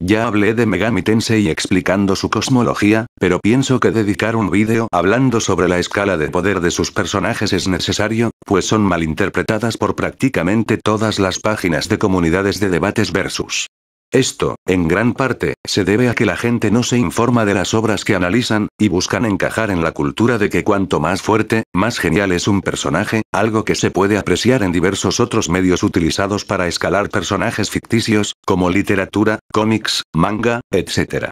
Ya hablé de Megami Tensei explicando su cosmología, pero pienso que dedicar un vídeo hablando sobre la escala de poder de sus personajes es necesario, pues son malinterpretadas por prácticamente todas las páginas de comunidades de debates versus. Esto, en gran parte, se debe a que la gente no se informa de las obras que analizan, y buscan encajar en la cultura de que cuanto más fuerte, más genial es un personaje, algo que se puede apreciar en diversos otros medios utilizados para escalar personajes ficticios, como literatura, cómics, manga, etc.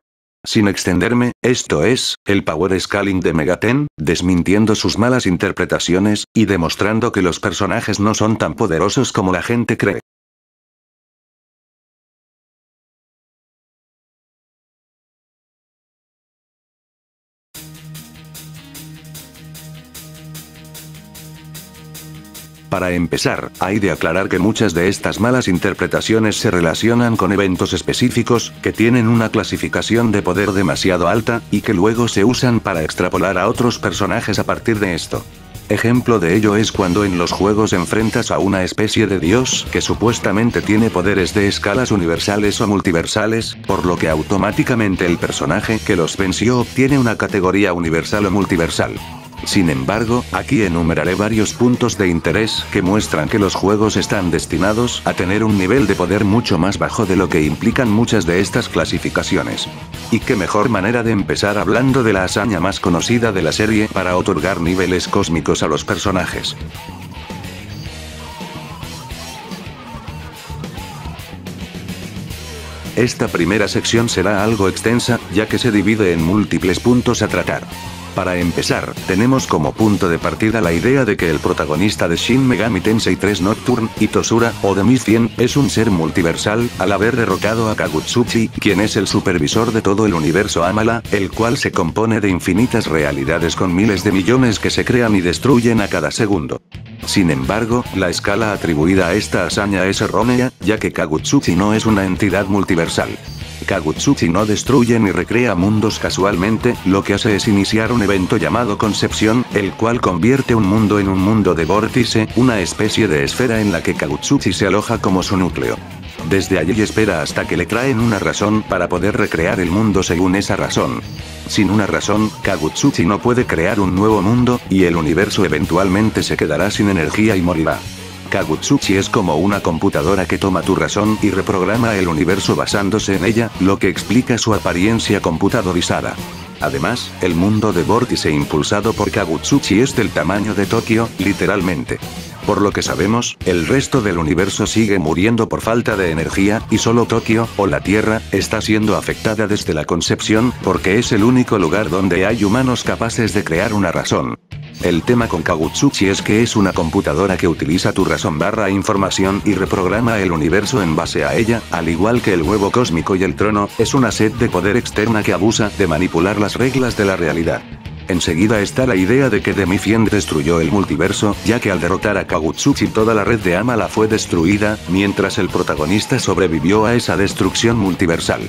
Sin extenderme, esto es, el Power Scaling de Megaten, desmintiendo sus malas interpretaciones, y demostrando que los personajes no son tan poderosos como la gente cree. Para empezar, hay de aclarar que muchas de estas malas interpretaciones se relacionan con eventos específicos, que tienen una clasificación de poder demasiado alta, y que luego se usan para extrapolar a otros personajes a partir de esto. Ejemplo de ello es cuando en los juegos enfrentas a una especie de dios que supuestamente tiene poderes de escalas universales o multiversales, por lo que automáticamente el personaje que los venció obtiene una categoría universal o multiversal. Sin embargo, aquí enumeraré varios puntos de interés que muestran que los juegos están destinados a tener un nivel de poder mucho más bajo de lo que implican muchas de estas clasificaciones. Y qué mejor manera de empezar hablando de la hazaña más conocida de la serie para otorgar niveles cósmicos a los personajes. Esta primera sección será algo extensa, ya que se divide en múltiples puntos a tratar. Para empezar, tenemos como punto de partida la idea de que el protagonista de Shin Megami Tensei 3 Nocturne, Itosura, o de Mist-100, es un ser multiversal, al haber derrotado a Kagutsuchi, quien es el supervisor de todo el universo Amala, el cual se compone de infinitas realidades con miles de millones que se crean y destruyen a cada segundo. Sin embargo, la escala atribuida a esta hazaña es errónea, ya que Kagutsuchi no es una entidad multiversal. Kagutsuchi no destruye ni recrea mundos casualmente, lo que hace es iniciar un evento llamado Concepción, el cual convierte un mundo en un mundo de vórtice, una especie de esfera en la que Kagutsuchi se aloja como su núcleo. Desde allí espera hasta que le traen una razón para poder recrear el mundo según esa razón. Sin una razón, Kagutsuchi no puede crear un nuevo mundo, y el universo eventualmente se quedará sin energía y morirá. Kagutsuchi es como una computadora que toma tu razón y reprograma el universo basándose en ella, lo que explica su apariencia computadorizada. Además, el mundo de vórtice impulsado por Kagutsuchi es del tamaño de Tokio, literalmente. Por lo que sabemos, el resto del universo sigue muriendo por falta de energía, y solo Tokio, o la Tierra, está siendo afectada desde la concepción, porque es el único lugar donde hay humanos capaces de crear una razón. El tema con Kagutsuchi es que es una computadora que utiliza tu razón / información y reprograma el universo en base a ella, al igual que el huevo cósmico y el trono, es una sed de poder externa que abusa de manipular las reglas de la realidad. Enseguida está la idea de que Demi-100 destruyó el multiverso, ya que al derrotar a Kagutsuchi toda la red de Amala fue destruida, mientras el protagonista sobrevivió a esa destrucción multiversal.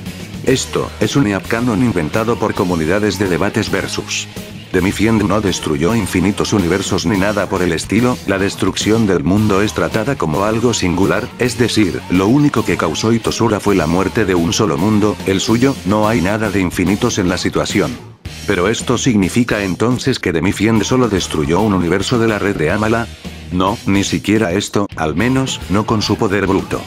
Esto es un headcanon inventado por comunidades de debates versus. Demi-100 no destruyó infinitos universos ni nada por el estilo, la destrucción del mundo es tratada como algo singular, es decir, lo único que causó Itosura fue la muerte de un solo mundo, el suyo, no hay nada de infinitos en la situación. ¿Pero esto significa entonces que Demi-100 solo destruyó un universo de la red de Amala? No, ni siquiera esto, al menos, no con su poder bruto.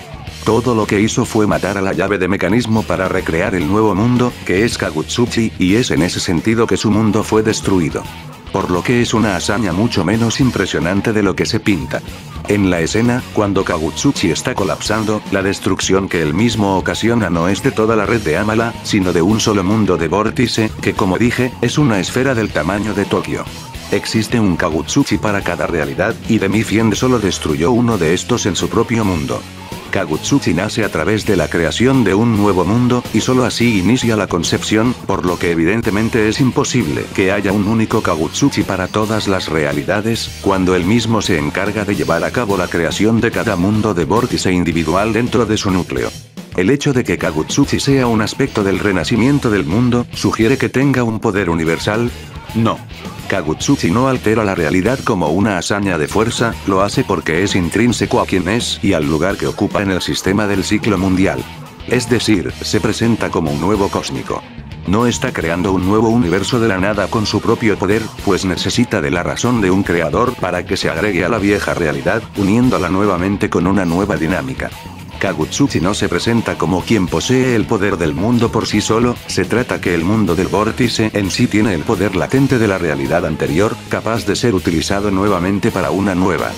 Todo lo que hizo fue matar a la llave de mecanismo para recrear el nuevo mundo, que es Kagutsuchi, y es en ese sentido que su mundo fue destruido. Por lo que es una hazaña mucho menos impresionante de lo que se pinta. En la escena, cuando Kagutsuchi está colapsando, la destrucción que él mismo ocasiona no es de toda la red de Amala, sino de un solo mundo de vórtice, que como dije, es una esfera del tamaño de Tokio. Existe un Kagutsuchi para cada realidad, y Demi-100 solo destruyó uno de estos en su propio mundo. Kagutsuchi nace a través de la creación de un nuevo mundo, y solo así inicia la concepción, por lo que evidentemente es imposible que haya un único Kagutsuchi para todas las realidades, cuando él mismo se encarga de llevar a cabo la creación de cada mundo de vórtice individual dentro de su núcleo. El hecho de que Kagutsuchi sea un aspecto del renacimiento del mundo, ¿sugiere que tenga un poder universal? No. Kagutsuchi no altera la realidad como una hazaña de fuerza, lo hace porque es intrínseco a quien es y al lugar que ocupa en el sistema del ciclo mundial. Es decir, se presenta como un nuevo cósmico. No está creando un nuevo universo de la nada con su propio poder, pues necesita de la razón de un creador para que se agregue a la vieja realidad, uniéndola nuevamente con una nueva dinámica. Kagutsuchi no se presenta como quien posee el poder del mundo por sí solo, se trata que el mundo del vórtice en sí tiene el poder latente de la realidad anterior, capaz de ser utilizado nuevamente para una nueva.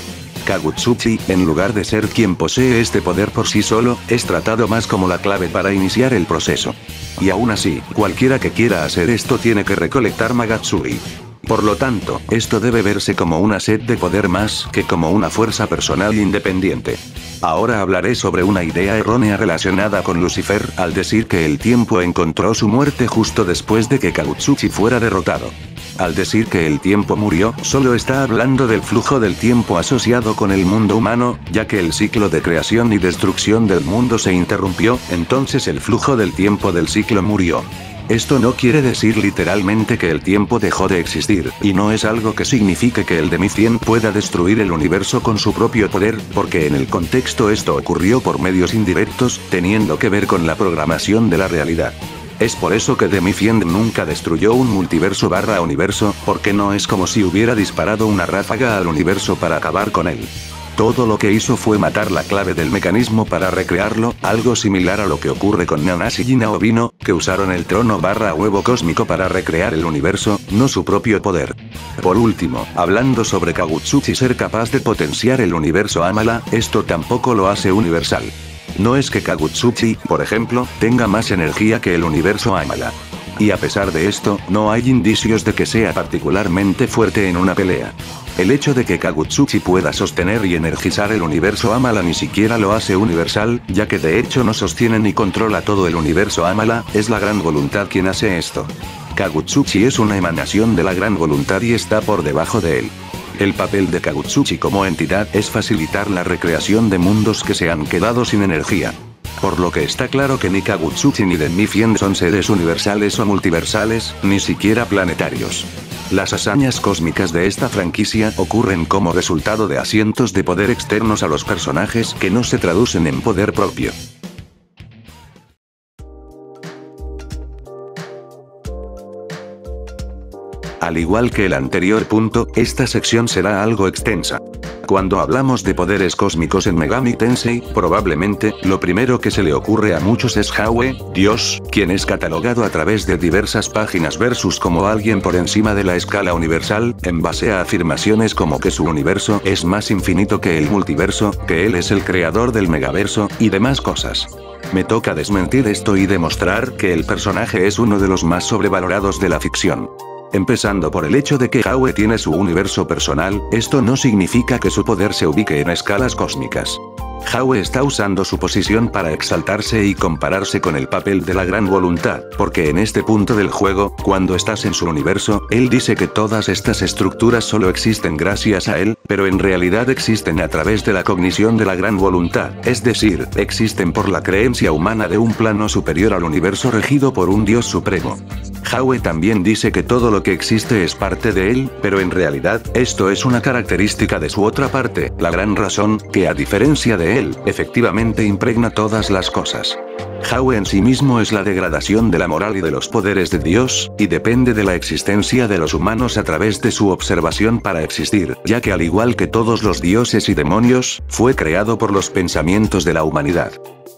Kagutsuchi, en lugar de ser quien posee este poder por sí solo, es tratado más como la clave para iniciar el proceso. Y aún así, cualquiera que quiera hacer esto tiene que recolectar Magatsuri. Por lo tanto, esto debe verse como una sed de poder más que como una fuerza personal independiente. Ahora hablaré sobre una idea errónea relacionada con Lucifer al decir que el tiempo encontró su muerte justo después de que Kagutsuchi fuera derrotado. Al decir que el tiempo murió, solo está hablando del flujo del tiempo asociado con el mundo humano, ya que el ciclo de creación y destrucción del mundo se interrumpió, entonces el flujo del tiempo del ciclo murió. Esto no quiere decir literalmente que el tiempo dejó de existir, y no es algo que signifique que el Demifien pueda destruir el universo con su propio poder, porque en el contexto esto ocurrió por medios indirectos, teniendo que ver con la programación de la realidad. Es por eso que Demifien nunca destruyó un multiverso/universo, porque no es como si hubiera disparado una ráfaga al universo para acabar con él. Todo lo que hizo fue matar la clave del mecanismo para recrearlo, algo similar a lo que ocurre con Nanashi y Naobino, que usaron el trono/huevo cósmico para recrear el universo, no su propio poder. Por último, hablando sobre Kagutsuchi ser capaz de potenciar el universo Amala, esto tampoco lo hace universal. No es que Kagutsuchi, por ejemplo, tenga más energía que el universo Amala. Y a pesar de esto, no hay indicios de que sea particularmente fuerte en una pelea. El hecho de que Kagutsuchi pueda sostener y energizar el universo Amala ni siquiera lo hace universal, ya que de hecho no sostiene ni controla todo el universo Amala, es la gran voluntad quien hace esto. Kagutsuchi es una emanación de la gran voluntad y está por debajo de él. El papel de Kagutsuchi como entidad es facilitar la recreación de mundos que se han quedado sin energía. Por lo que está claro que ni Kagutsuchi ni Demifien son seres universales o multiversales, ni siquiera planetarios. Las hazañas cósmicas de esta franquicia ocurren como resultado de asientos de poder externos a los personajes que no se traducen en poder propio. Al igual que el anterior punto, esta sección será algo extensa. Cuando hablamos de poderes cósmicos en Megami Tensei, probablemente, lo primero que se le ocurre a muchos es Howe, Dios, quien es catalogado a través de diversas páginas versus como alguien por encima de la escala universal, en base a afirmaciones como que su universo es más infinito que el multiverso, que él es el creador del megaverso, y demás cosas. Me toca desmentir esto y demostrar que el personaje es uno de los más sobrevalorados de la ficción. Empezando por el hecho de que Howe tiene su universo personal, esto no significa que su poder se ubique en escalas cósmicas. Howe está usando su posición para exaltarse y compararse con el papel de la gran voluntad, porque en este punto del juego, cuando estás en su universo, él dice que todas estas estructuras solo existen gracias a él, pero en realidad existen a través de la cognición de la gran voluntad, es decir, existen por la creencia humana de un plano superior al universo regido por un Dios supremo. Howe también dice que todo lo que existe es parte de él, pero en realidad, esto es una característica de su otra parte, la gran razón, que a diferencia de él, efectivamente impregna todas las cosas. Howe en sí mismo es la degradación de la moral y de los poderes de Dios, y depende de la existencia de los humanos a través de su observación para existir, ya que al igual que todos los dioses y demonios, fue creado por los pensamientos de la humanidad.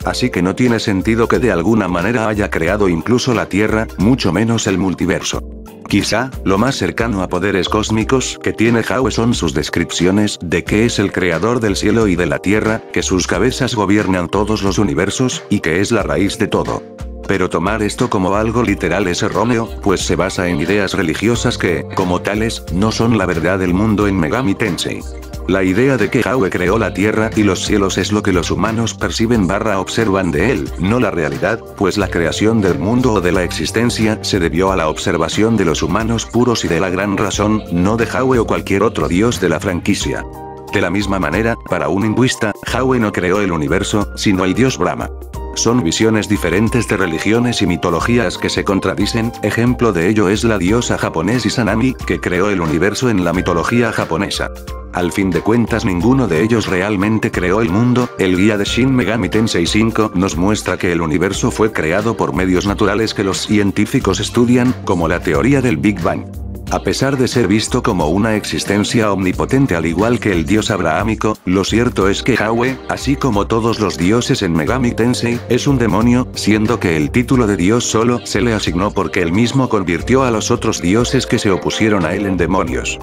Así que no tiene sentido que de alguna manera haya creado incluso la Tierra, mucho menos el multiverso. Quizá, lo más cercano a poderes cósmicos que tiene Howe son sus descripciones de que es el creador del cielo y de la tierra, que sus cabezas gobiernan todos los universos, y que es la raíz de todo. Pero tomar esto como algo literal es erróneo, pues se basa en ideas religiosas que, como tales, no son la verdad del mundo en Megami Tensei. La idea de que Howe creó la tierra y los cielos es lo que los humanos perciben/observan de él, no la realidad, pues la creación del mundo o de la existencia se debió a la observación de los humanos puros y de la gran razón, no de Howe o cualquier otro dios de la franquicia. De la misma manera, para un hinduista, Howe no creó el universo, sino el dios Brahma. son visiones diferentes de religiones y mitologías que se contradicen, ejemplo de ello es la diosa japonesa Izanami, que creó el universo en la mitología japonesa. Al fin de cuentas ninguno de ellos realmente creó el mundo. El guía de Shin Megami Tensei 5 nos muestra que el universo fue creado por medios naturales que los científicos estudian, como la teoría del Big Bang. A pesar de ser visto como una existencia omnipotente al igual que el dios abrahámico, lo cierto es que Howe, así como todos los dioses en Megami Tensei, es un demonio, siendo que el título de dios solo se le asignó porque él mismo convirtió a los otros dioses que se opusieron a él en demonios.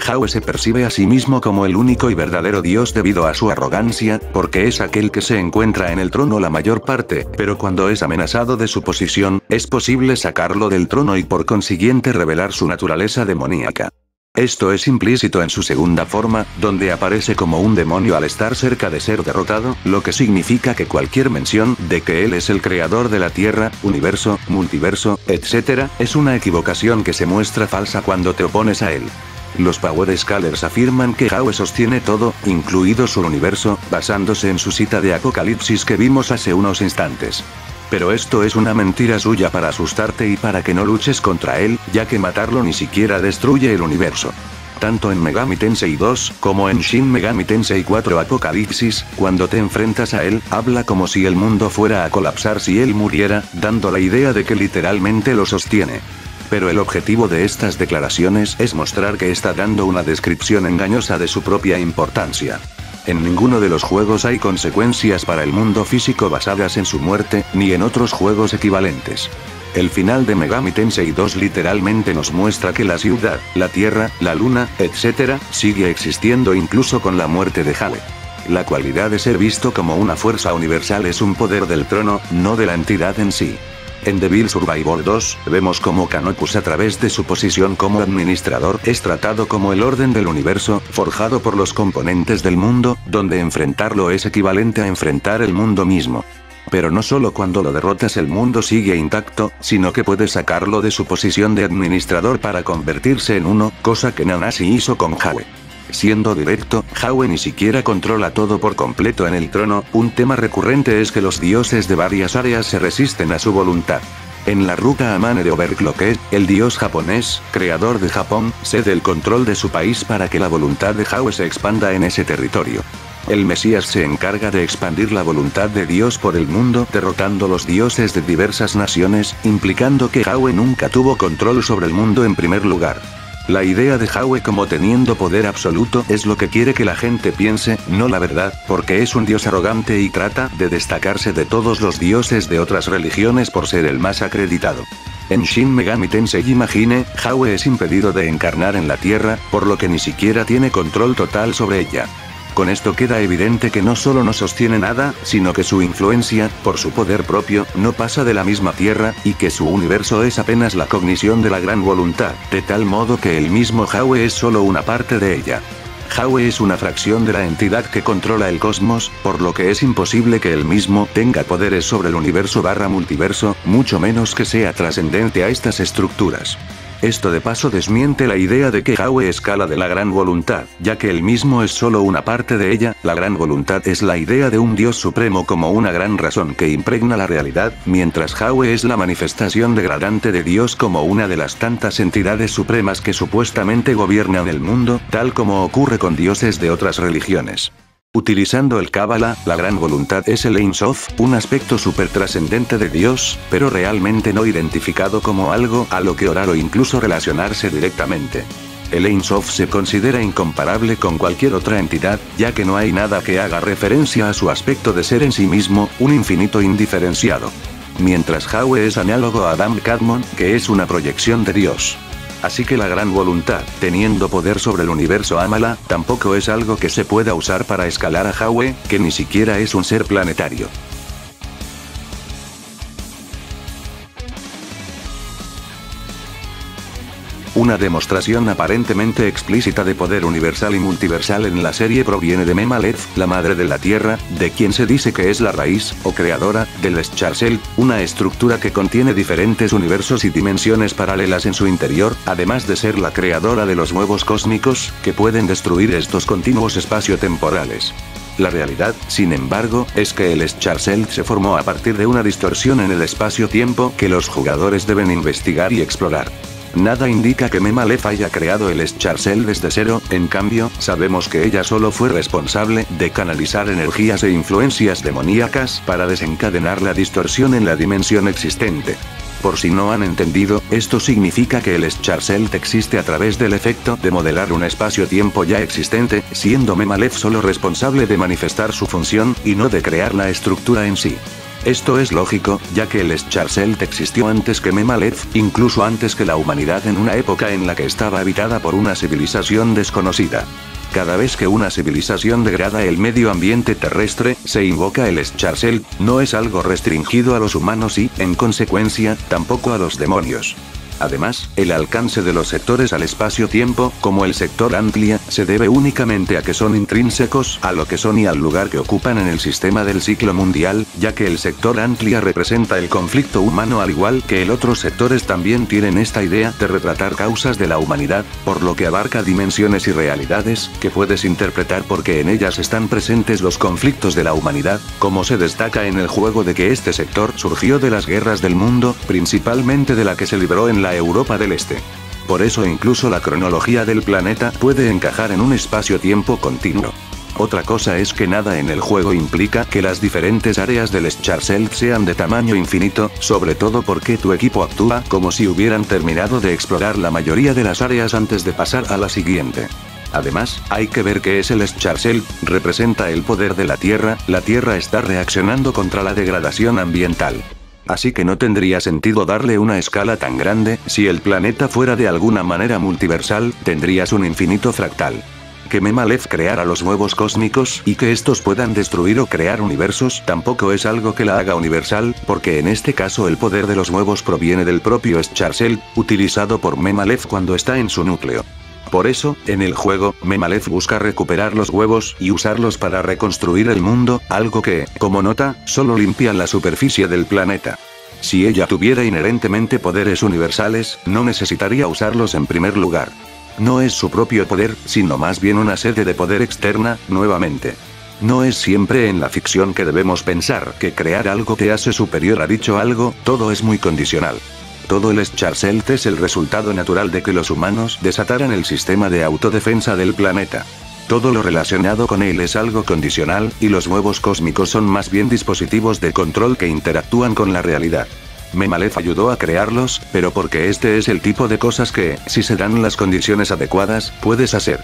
Howe se percibe a sí mismo como el único y verdadero dios debido a su arrogancia, porque es aquel que se encuentra en el trono la mayor parte, pero cuando es amenazado de su posición, es posible sacarlo del trono y por consiguiente revelar su naturaleza demoníaca. Esto es implícito en su segunda forma, donde aparece como un demonio al estar cerca de ser derrotado, lo que significa que cualquier mención de que él es el creador de la Tierra, universo, multiverso, etc., es una equivocación que se muestra falsa cuando te opones a él. Los Power Scalers afirman que Howe sostiene todo, incluido su universo, basándose en su cita de Apocalipsis que vimos hace unos instantes. Pero esto es una mentira suya para asustarte y para que no luches contra él, ya que matarlo ni siquiera destruye el universo. Tanto en Megami Tensei 2, como en Shin Megami Tensei 4 Apocalipsis, cuando te enfrentas a él, habla como si el mundo fuera a colapsar si él muriera, dando la idea de que literalmente lo sostiene. Pero el objetivo de estas declaraciones es mostrar que está dando una descripción engañosa de su propia importancia. En ninguno de los juegos hay consecuencias para el mundo físico basadas en su muerte, ni en otros juegos equivalentes. El final de Megami Tensei 2 literalmente nos muestra que la ciudad, la tierra, la luna, etc., sigue existiendo incluso con la muerte de Howe. La cualidad de ser visto como una fuerza universal es un poder del trono, no de la entidad en sí. En Devil Survivor 2, vemos cómo Canopus a través de su posición como administrador es tratado como el orden del universo, forjado por los componentes del mundo, donde enfrentarlo es equivalente a enfrentar el mundo mismo. Pero no solo cuando lo derrotas el mundo sigue intacto, sino que puedes sacarlo de su posición de administrador para convertirse en uno, cosa que Nanasi hizo con Howe. Siendo directo, Howe ni siquiera controla todo por completo en el trono. Un tema recurrente es que los dioses de varias áreas se resisten a su voluntad. En la ruta Amane de Overclocked, el dios japonés, creador de Japón, cede el control de su país para que la voluntad de Howe se expanda en ese territorio. El Mesías se encarga de expandir la voluntad de Dios por el mundo derrotando los dioses de diversas naciones, implicando que Howe nunca tuvo control sobre el mundo en primer lugar. La idea de Howe como teniendo poder absoluto es lo que quiere que la gente piense, no la verdad, porque es un dios arrogante y trata de destacarse de todos los dioses de otras religiones por ser el más acreditado. En Shin Megami Tensei Imagine, Howe es impedido de encarnar en la Tierra, por lo que ni siquiera tiene control total sobre ella. Con esto queda evidente que no solo no sostiene nada, sino que su influencia, por su poder propio, no pasa de la misma Tierra, y que su universo es apenas la cognición de la gran voluntad, de tal modo que el mismo Howe es solo una parte de ella. Howe es una fracción de la entidad que controla el cosmos, por lo que es imposible que él mismo tenga poderes sobre el universo / multiverso, mucho menos que sea trascendente a estas estructuras. Esto de paso desmiente la idea de que Howe escala de la gran voluntad, ya que él mismo es solo una parte de ella. La gran voluntad es la idea de un dios supremo como una gran razón que impregna la realidad, mientras Howe es la manifestación degradante de Dios como una de las tantas entidades supremas que supuestamente gobiernan el mundo, tal como ocurre con dioses de otras religiones. Utilizando el Cábala, la gran voluntad es el Ein Sof, un aspecto supertrascendente de Dios, pero realmente no identificado como algo a lo que orar o incluso relacionarse directamente. El Ein Sof se considera incomparable con cualquier otra entidad, ya que no hay nada que haga referencia a su aspecto de ser en sí mismo, un infinito indiferenciado. Mientras Howe es análogo a Adam Kadmon, que es una proyección de Dios. Así que la gran voluntad, teniendo poder sobre el universo Amala, tampoco es algo que se pueda usar para escalar a Howe, que ni siquiera es un ser planetario. Una demostración aparentemente explícita de poder universal y multiversal en la serie proviene de Memaleth, la madre de la Tierra, de quien se dice que es la raíz, o creadora, del Scharsel, una estructura que contiene diferentes universos y dimensiones paralelas en su interior, además de ser la creadora de los huevos cósmicos, que pueden destruir estos continuos espacio-temporales. La realidad, sin embargo, es que el Schwarzschild se formó a partir de una distorsión en el espacio-tiempo que los jugadores deben investigar y explorar. Nada indica que Mema Lev haya creado el Schwarzschild desde cero, en cambio, sabemos que ella solo fue responsable de canalizar energías e influencias demoníacas para desencadenar la distorsión en la dimensión existente. Por si no han entendido, esto significa que el Schwarzschild existe a través del efecto de modelar un espacio-tiempo ya existente, siendo Mema Lev solo responsable de manifestar su función, y no de crear la estructura en sí. Esto es lógico, ya que el Schwarzschild existió antes que Mema Lev, incluso antes que la humanidad en una época en la que estaba habitada por una civilización desconocida. Cada vez que una civilización degrada el medio ambiente terrestre, se invoca el Schwarzschild, no es algo restringido a los humanos y, en consecuencia, tampoco a los demonios. Además, el alcance de los sectores al espacio-tiempo, como el sector Antlia, se debe únicamente a que son intrínsecos a lo que son y al lugar que ocupan en el sistema del ciclo mundial, ya que el sector Antlia representa el conflicto humano al igual que el otros sectores también tienen esta idea de retratar causas de la humanidad, por lo que abarca dimensiones y realidades, que puedes interpretar porque en ellas están presentes los conflictos de la humanidad, como se destaca en el juego de que este sector surgió de las guerras del mundo, principalmente de la que se libró en la Europa del Este. Por eso incluso la cronología del planeta puede encajar en un espacio-tiempo continuo. Otra cosa es que nada en el juego implica que las diferentes áreas del Schwarzschild sean de tamaño infinito, sobre todo porque tu equipo actúa como si hubieran terminado de explorar la mayoría de las áreas antes de pasar a la siguiente. Además, hay que ver que es el Schwarzschild, representa el poder de la Tierra está reaccionando contra la degradación ambiental. Así que no tendría sentido darle una escala tan grande, si el planeta fuera de alguna manera multiversal, tendrías un infinito fractal. Que Mema Lev creara los huevos cósmicos y que estos puedan destruir o crear universos tampoco es algo que la haga universal, porque en este caso el poder de los huevos proviene del propio Schwarzschild, utilizado por Mema Lev cuando está en su núcleo. Por eso, en el juego, Mema Lev busca recuperar los huevos y usarlos para reconstruir el mundo, algo que, como nota, solo limpian la superficie del planeta. Si ella tuviera inherentemente poderes universales, no necesitaría usarlos en primer lugar. No es su propio poder, sino más bien una sede de poder externa, nuevamente. No es siempre en la ficción que debemos pensar que crear algo te hace superior a dicho algo, todo es muy condicional. Todo el Schwarzschild es el resultado natural de que los humanos desataran el sistema de autodefensa del planeta. Todo lo relacionado con él es algo condicional, y los huevos cósmicos son más bien dispositivos de control que interactúan con la realidad. Mema Lev ayudó a crearlos, pero porque este es el tipo de cosas que, si se dan las condiciones adecuadas, puedes hacer.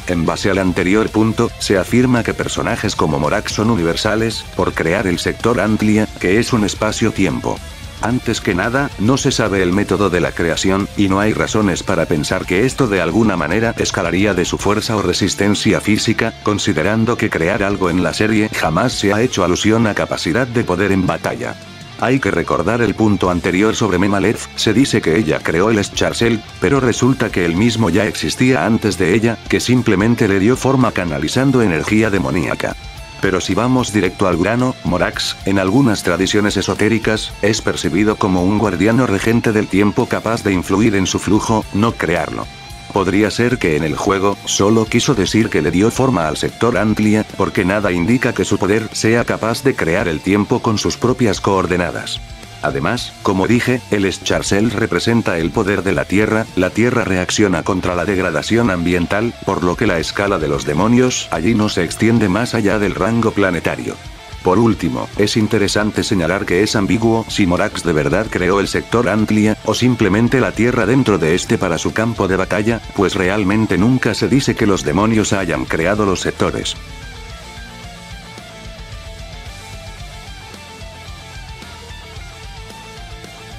En base al anterior punto, se afirma que personajes como Morax son universales, por crear el sector Antlia, que es un espacio-tiempo. Antes que nada, no se sabe el método de la creación, y no hay razones para pensar que esto de alguna manera escalaría de su fuerza o resistencia física, considerando que crear algo en la serie jamás se ha hecho alusión a capacidad de poder en batalla. Hay que recordar el punto anterior sobre Mema Lev, se dice que ella creó el Schwarzschild, pero resulta que el mismo ya existía antes de ella, que simplemente le dio forma canalizando energía demoníaca. Pero si vamos directo al grano, Morax, en algunas tradiciones esotéricas, es percibido como un guardiano regente del tiempo capaz de influir en su flujo, no crearlo. Podría ser que en el juego, solo quiso decir que le dio forma al sector Antlia, porque nada indica que su poder sea capaz de crear el tiempo con sus propias coordenadas. Además, como dije, el Schwarzschild representa el poder de la Tierra reacciona contra la degradación ambiental, por lo que la escala de los demonios allí no se extiende más allá del rango planetario. Por último, es interesante señalar que es ambiguo si Morax de verdad creó el sector Antlia, o simplemente la Tierra dentro de este para su campo de batalla, pues realmente nunca se dice que los demonios hayan creado los sectores.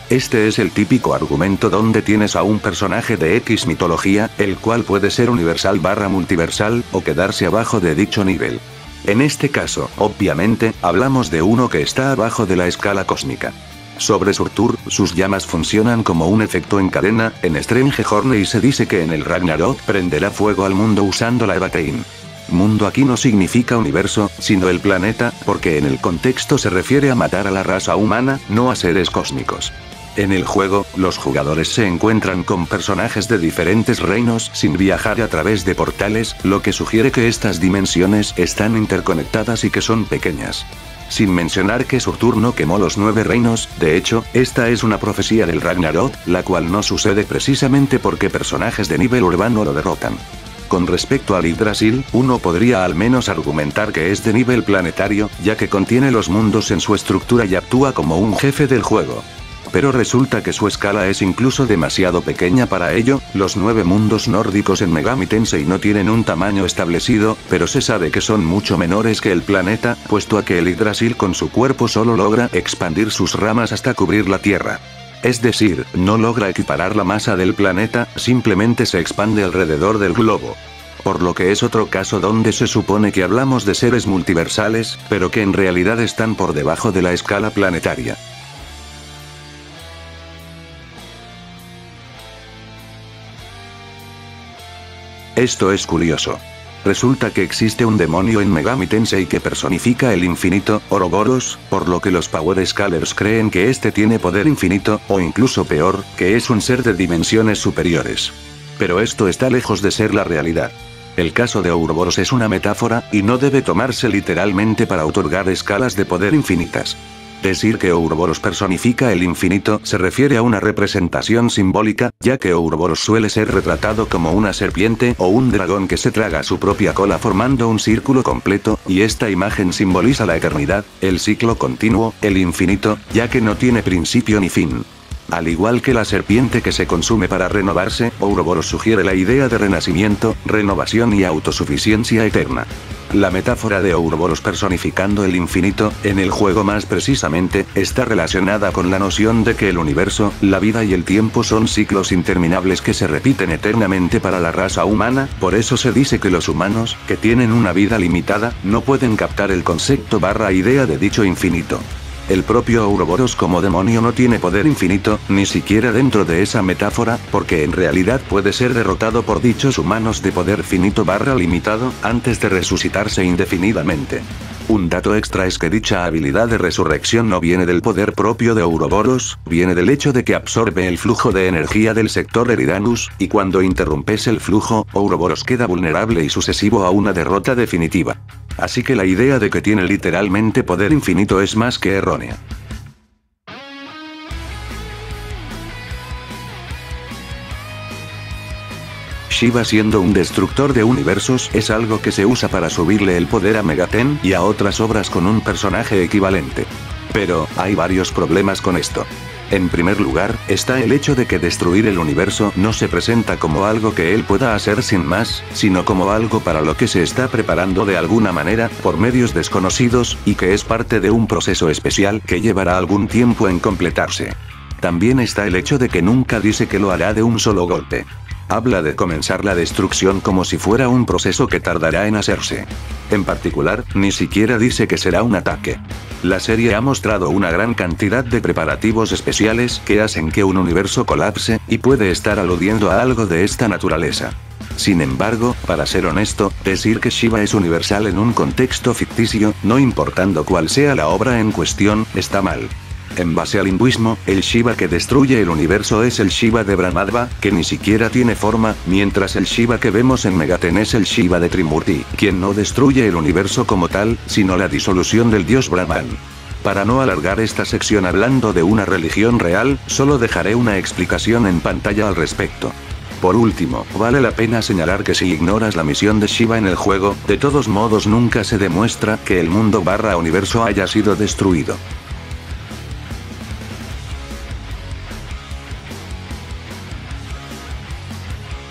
Este es el típico argumento donde tienes a un personaje de X mitología, el cual puede ser universal / multiversal, o quedarse abajo de dicho nivel. En este caso, obviamente, hablamos de uno que está abajo de la escala cósmica. Sobre Surtur, sus llamas funcionan como un efecto en cadena, en Strange se dice que en el Ragnarok prenderá fuego al mundo usando la Evatein. Mundo aquí no significa universo, sino el planeta, porque en el contexto se refiere a matar a la raza humana, no a seres cósmicos. En el juego, los jugadores se encuentran con personajes de diferentes reinos sin viajar a través de portales, lo que sugiere que estas dimensiones están interconectadas y que son pequeñas. Sin mencionar que Surtur no quemó los 9 reinos, de hecho, esta es una profecía del Ragnarok, la cual no sucede precisamente porque personajes de nivel urbano lo derrotan. Con respecto al Yggdrasil, uno podría al menos argumentar que es de nivel planetario, ya que contiene los mundos en su estructura y actúa como un jefe del juego. Pero resulta que su escala es incluso demasiado pequeña para ello. Los 9 mundos nórdicos en Megami Tensei no tienen un tamaño establecido, pero se sabe que son mucho menores que el planeta, puesto a que el Yggdrasil con su cuerpo solo logra expandir sus ramas hasta cubrir la Tierra. Es decir, no logra equiparar la masa del planeta, simplemente se expande alrededor del globo. Por lo que es otro caso donde se supone que hablamos de seres multiversales, pero que en realidad están por debajo de la escala planetaria. Esto es curioso. Resulta que existe un demonio en Megami Tensei que personifica el infinito, Ouroboros, por lo que los Power Scalers creen que este tiene poder infinito, o incluso peor, que es un ser de dimensiones superiores. Pero esto está lejos de ser la realidad. El caso de Ouroboros es una metáfora, y no debe tomarse literalmente para otorgar escalas de poder infinitas. Decir que Ouroboros personifica el infinito se refiere a una representación simbólica, ya que Ouroboros suele ser retratado como una serpiente o un dragón que se traga su propia cola formando un círculo completo, y esta imagen simboliza la eternidad, el ciclo continuo, el infinito, ya que no tiene principio ni fin. Al igual que la serpiente que se consume para renovarse, Ouroboros sugiere la idea de renacimiento, renovación y autosuficiencia eterna. La metáfora de Ouroboros personificando el infinito, en el juego más precisamente, está relacionada con la noción de que el universo, la vida y el tiempo son ciclos interminables que se repiten eternamente para la raza humana. Por eso se dice que los humanos, que tienen una vida limitada, no pueden captar el concepto / idea de dicho infinito. El propio Ouroboros como demonio no tiene poder infinito, ni siquiera dentro de esa metáfora, porque en realidad puede ser derrotado por dichos humanos de poder finito / limitado, antes de resucitarse indefinidamente. Un dato extra es que dicha habilidad de resurrección no viene del poder propio de Ouroboros, viene del hecho de que absorbe el flujo de energía del sector Eridanus, y cuando interrumpes el flujo, Ouroboros queda vulnerable y sucesivo a una derrota definitiva. Así que la idea de que tiene literalmente poder infinito es más que errónea. Shiva siendo un destructor de universos es algo que se usa para subirle el poder a Megaten y a otras obras con un personaje equivalente. Pero, hay varios problemas con esto. En primer lugar, está el hecho de que destruir el universo no se presenta como algo que él pueda hacer sin más, sino como algo para lo que se está preparando de alguna manera, por medios desconocidos, y que es parte de un proceso especial que llevará algún tiempo en completarse. También está el hecho de que nunca dice que lo hará de un solo golpe. Habla de comenzar la destrucción como si fuera un proceso que tardará en hacerse. En particular, ni siquiera dice que será un ataque. La serie ha mostrado una gran cantidad de preparativos especiales que hacen que un universo colapse, y puede estar aludiendo a algo de esta naturaleza. Sin embargo, para ser honesto, decir que Shiva es universal en un contexto ficticio, no importando cuál sea la obra en cuestión, está mal. En base al hinduismo, el Shiva que destruye el universo es el Shiva de Brahmadeva, que ni siquiera tiene forma, mientras el Shiva que vemos en Megaten es el Shiva de Trimurti, quien no destruye el universo como tal, sino la disolución del dios Brahman. Para no alargar esta sección hablando de una religión real, solo dejaré una explicación en pantalla al respecto. Por último, vale la pena señalar que si ignoras la misión de Shiva en el juego, de todos modos nunca se demuestra que el mundo / universo haya sido destruido.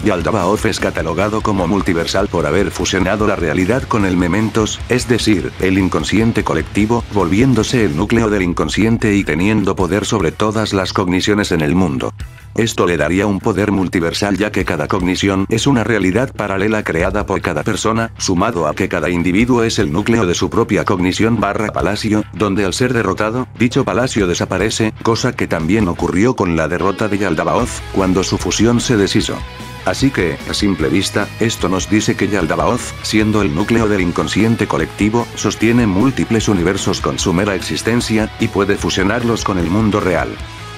Yaldabaoth es catalogado como multiversal por haber fusionado la realidad con el Mementos, es decir, el inconsciente colectivo, volviéndose el núcleo del inconsciente y teniendo poder sobre todas las cogniciones en el mundo. Esto le daría un poder multiversal ya que cada cognición es una realidad paralela creada por cada persona, sumado a que cada individuo es el núcleo de su propia cognición / palacio, donde al ser derrotado, dicho palacio desaparece, cosa que también ocurrió con la derrota de Yaldabaoth, cuando su fusión se deshizo. Así que, a simple vista, esto nos dice que Yaldabaoth, siendo el núcleo del inconsciente colectivo, sostiene múltiples universos con su mera existencia, y puede fusionarlos con el mundo real.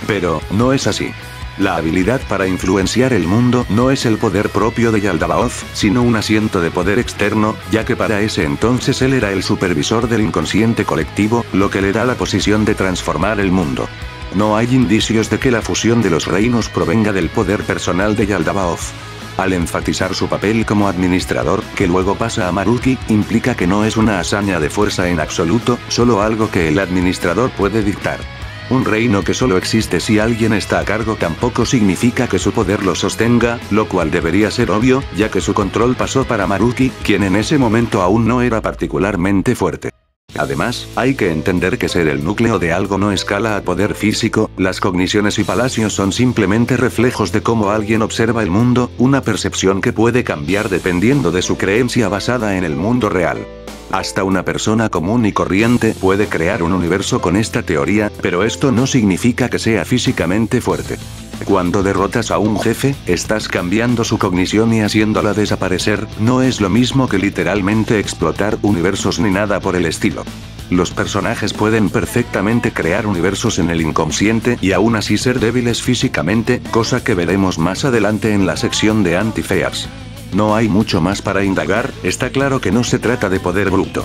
Pero, no es así. La habilidad para influenciar el mundo no es el poder propio de Yaldabaoth, sino un asiento de poder externo, ya que para ese entonces él era el supervisor del inconsciente colectivo, lo que le da la posición de transformar el mundo. No hay indicios de que la fusión de los reinos provenga del poder personal de Yaldabaoth. Al enfatizar su papel como administrador, que luego pasa a Maruki, implica que no es una hazaña de fuerza en absoluto, solo algo que el administrador puede dictar. Un reino que solo existe si alguien está a cargo tampoco significa que su poder lo sostenga, lo cual debería ser obvio, ya que su control pasó para Maruki, quien en ese momento aún no era particularmente fuerte. Además, hay que entender que ser el núcleo de algo no escala a poder físico, las cogniciones y palacios son simplemente reflejos de cómo alguien observa el mundo, una percepción que puede cambiar dependiendo de su creencia basada en el mundo real. Hasta una persona común y corriente puede crear un universo con esta teoría, pero esto no significa que sea físicamente fuerte. Cuando derrotas a un jefe, estás cambiando su cognición y haciéndola desaparecer, no es lo mismo que literalmente explotar universos ni nada por el estilo. Los personajes pueden perfectamente crear universos en el inconsciente y aún así ser débiles físicamente, cosa que veremos más adelante en la sección de Anti-Fears. No hay mucho más para indagar, está claro que no se trata de poder bruto.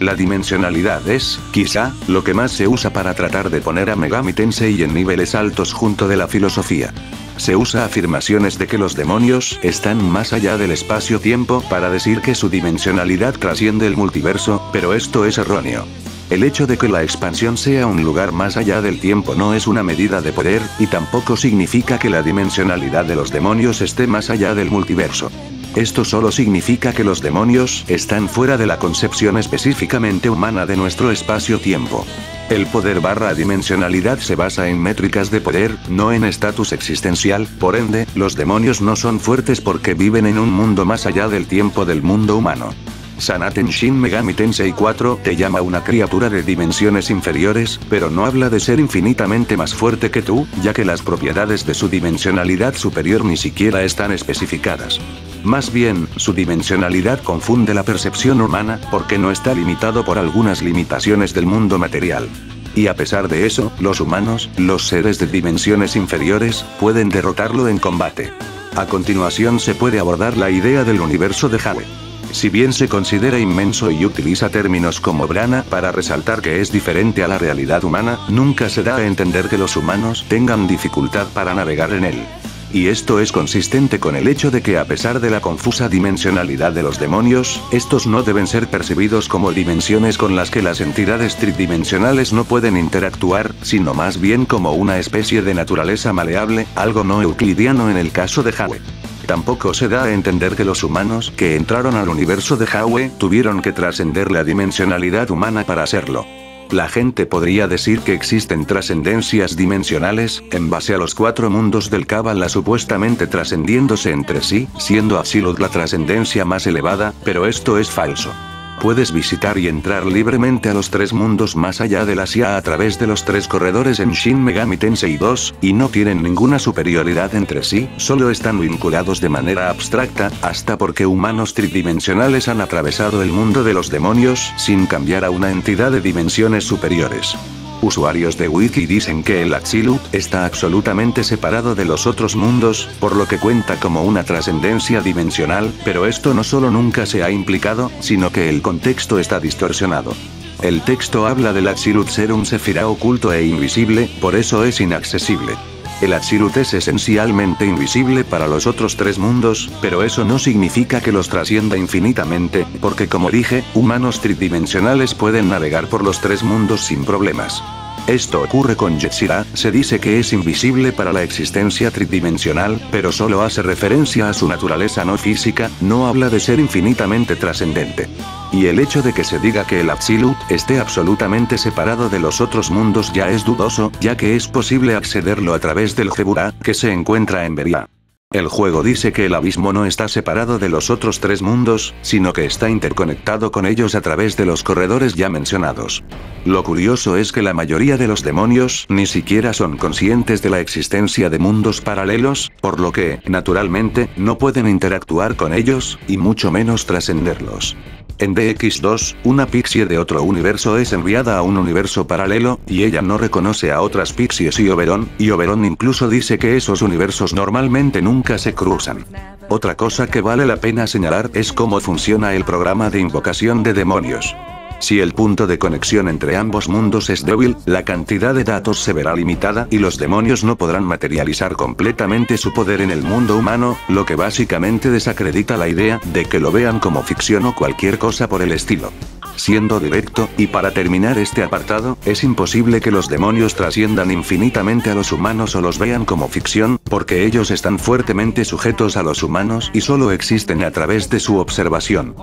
La dimensionalidad es, quizá, lo que más se usa para tratar de poner a Megami Tensei en niveles altos junto de la filosofía. Se usa afirmaciones de que los demonios están más allá del espacio-tiempo para decir que su dimensionalidad trasciende el multiverso, pero esto es erróneo. El hecho de que la expansión sea un lugar más allá del tiempo no es una medida de poder, y tampoco significa que la dimensionalidad de los demonios esté más allá del multiverso. Esto solo significa que los demonios están fuera de la concepción específicamente humana de nuestro espacio-tiempo. El poder / dimensionalidad se basa en métricas de poder, no en estatus existencial, por ende, los demonios no son fuertes porque viven en un mundo más allá del tiempo del mundo humano. Sanaten Shin Megami Tensei 4 te llama una criatura de dimensiones inferiores, pero no habla de ser infinitamente más fuerte que tú, ya que las propiedades de su dimensionalidad superior ni siquiera están especificadas. Más bien, su dimensionalidad confunde la percepción humana, porque no está limitado por algunas limitaciones del mundo material. Y a pesar de eso, los humanos, los seres de dimensiones inferiores, pueden derrotarlo en combate. A continuación se puede abordar la idea del universo de Howe. Si bien se considera inmenso y utiliza términos como Brana para resaltar que es diferente a la realidad humana, nunca se da a entender que los humanos tengan dificultad para navegar en él. Y esto es consistente con el hecho de que a pesar de la confusa dimensionalidad de los demonios, estos no deben ser percibidos como dimensiones con las que las entidades tridimensionales no pueden interactuar, sino más bien como una especie de naturaleza maleable, algo no euclidiano en el caso de Howe. Tampoco se da a entender que los humanos que entraron al universo de Howe tuvieron que trascender la dimensionalidad humana para hacerlo. La gente podría decir que existen trascendencias dimensionales, en base a los 4 mundos del Cábala supuestamente trascendiéndose entre sí, siendo Absolute la trascendencia más elevada, pero esto es falso. Puedes visitar y entrar libremente a los 3 mundos más allá del Asia a través de los 3 corredores en Shin Megami Tensei 2, y no tienen ninguna superioridad entre sí, solo están vinculados de manera abstracta, hasta porque humanos tridimensionales han atravesado el mundo de los demonios sin cambiar a una entidad de dimensiones superiores. Usuarios de Wiki dicen que el Absolute está absolutamente separado de los otros mundos, por lo que cuenta como una trascendencia dimensional, pero esto no solo nunca se ha implicado, sino que el contexto está distorsionado. El texto habla del Absolute ser un Sefirá oculto e invisible, por eso es inaccesible. El Absolute es esencialmente invisible para los otros 3 mundos, pero eso no significa que los trascienda infinitamente, porque como dije, humanos tridimensionales pueden navegar por los 3 mundos sin problemas. Esto ocurre con Yetzirah, se dice que es invisible para la existencia tridimensional, pero solo hace referencia a su naturaleza no física, no habla de ser infinitamente trascendente. Y el hecho de que se diga que el Absolute esté absolutamente separado de los otros mundos ya es dudoso, ya que es posible accederlo a través del Geburah, que se encuentra en Beria. El juego dice que el abismo no está separado de los otros 3 mundos, sino que está interconectado con ellos a través de los corredores ya mencionados. Lo curioso es que la mayoría de los demonios ni siquiera son conscientes de la existencia de mundos paralelos, por lo que, naturalmente, no pueden interactuar con ellos, y mucho menos trascenderlos. En DX2, una pixie de otro universo es enviada a un universo paralelo, y ella no reconoce a otras pixies y Oberon incluso dice que esos universos normalmente nunca se cruzan. Otra cosa que vale la pena señalar es cómo funciona el programa de invocación de demonios. Si el punto de conexión entre ambos mundos es débil, la cantidad de datos se verá limitada y los demonios no podrán materializar completamente su poder en el mundo humano, lo que básicamente desacredita la idea de que lo vean como ficción o cualquier cosa por el estilo. Siendo directo, y para terminar este apartado, es imposible que los demonios trasciendan infinitamente a los humanos o los vean como ficción, porque ellos están fuertemente sujetos a los humanos y solo existen a través de su observación.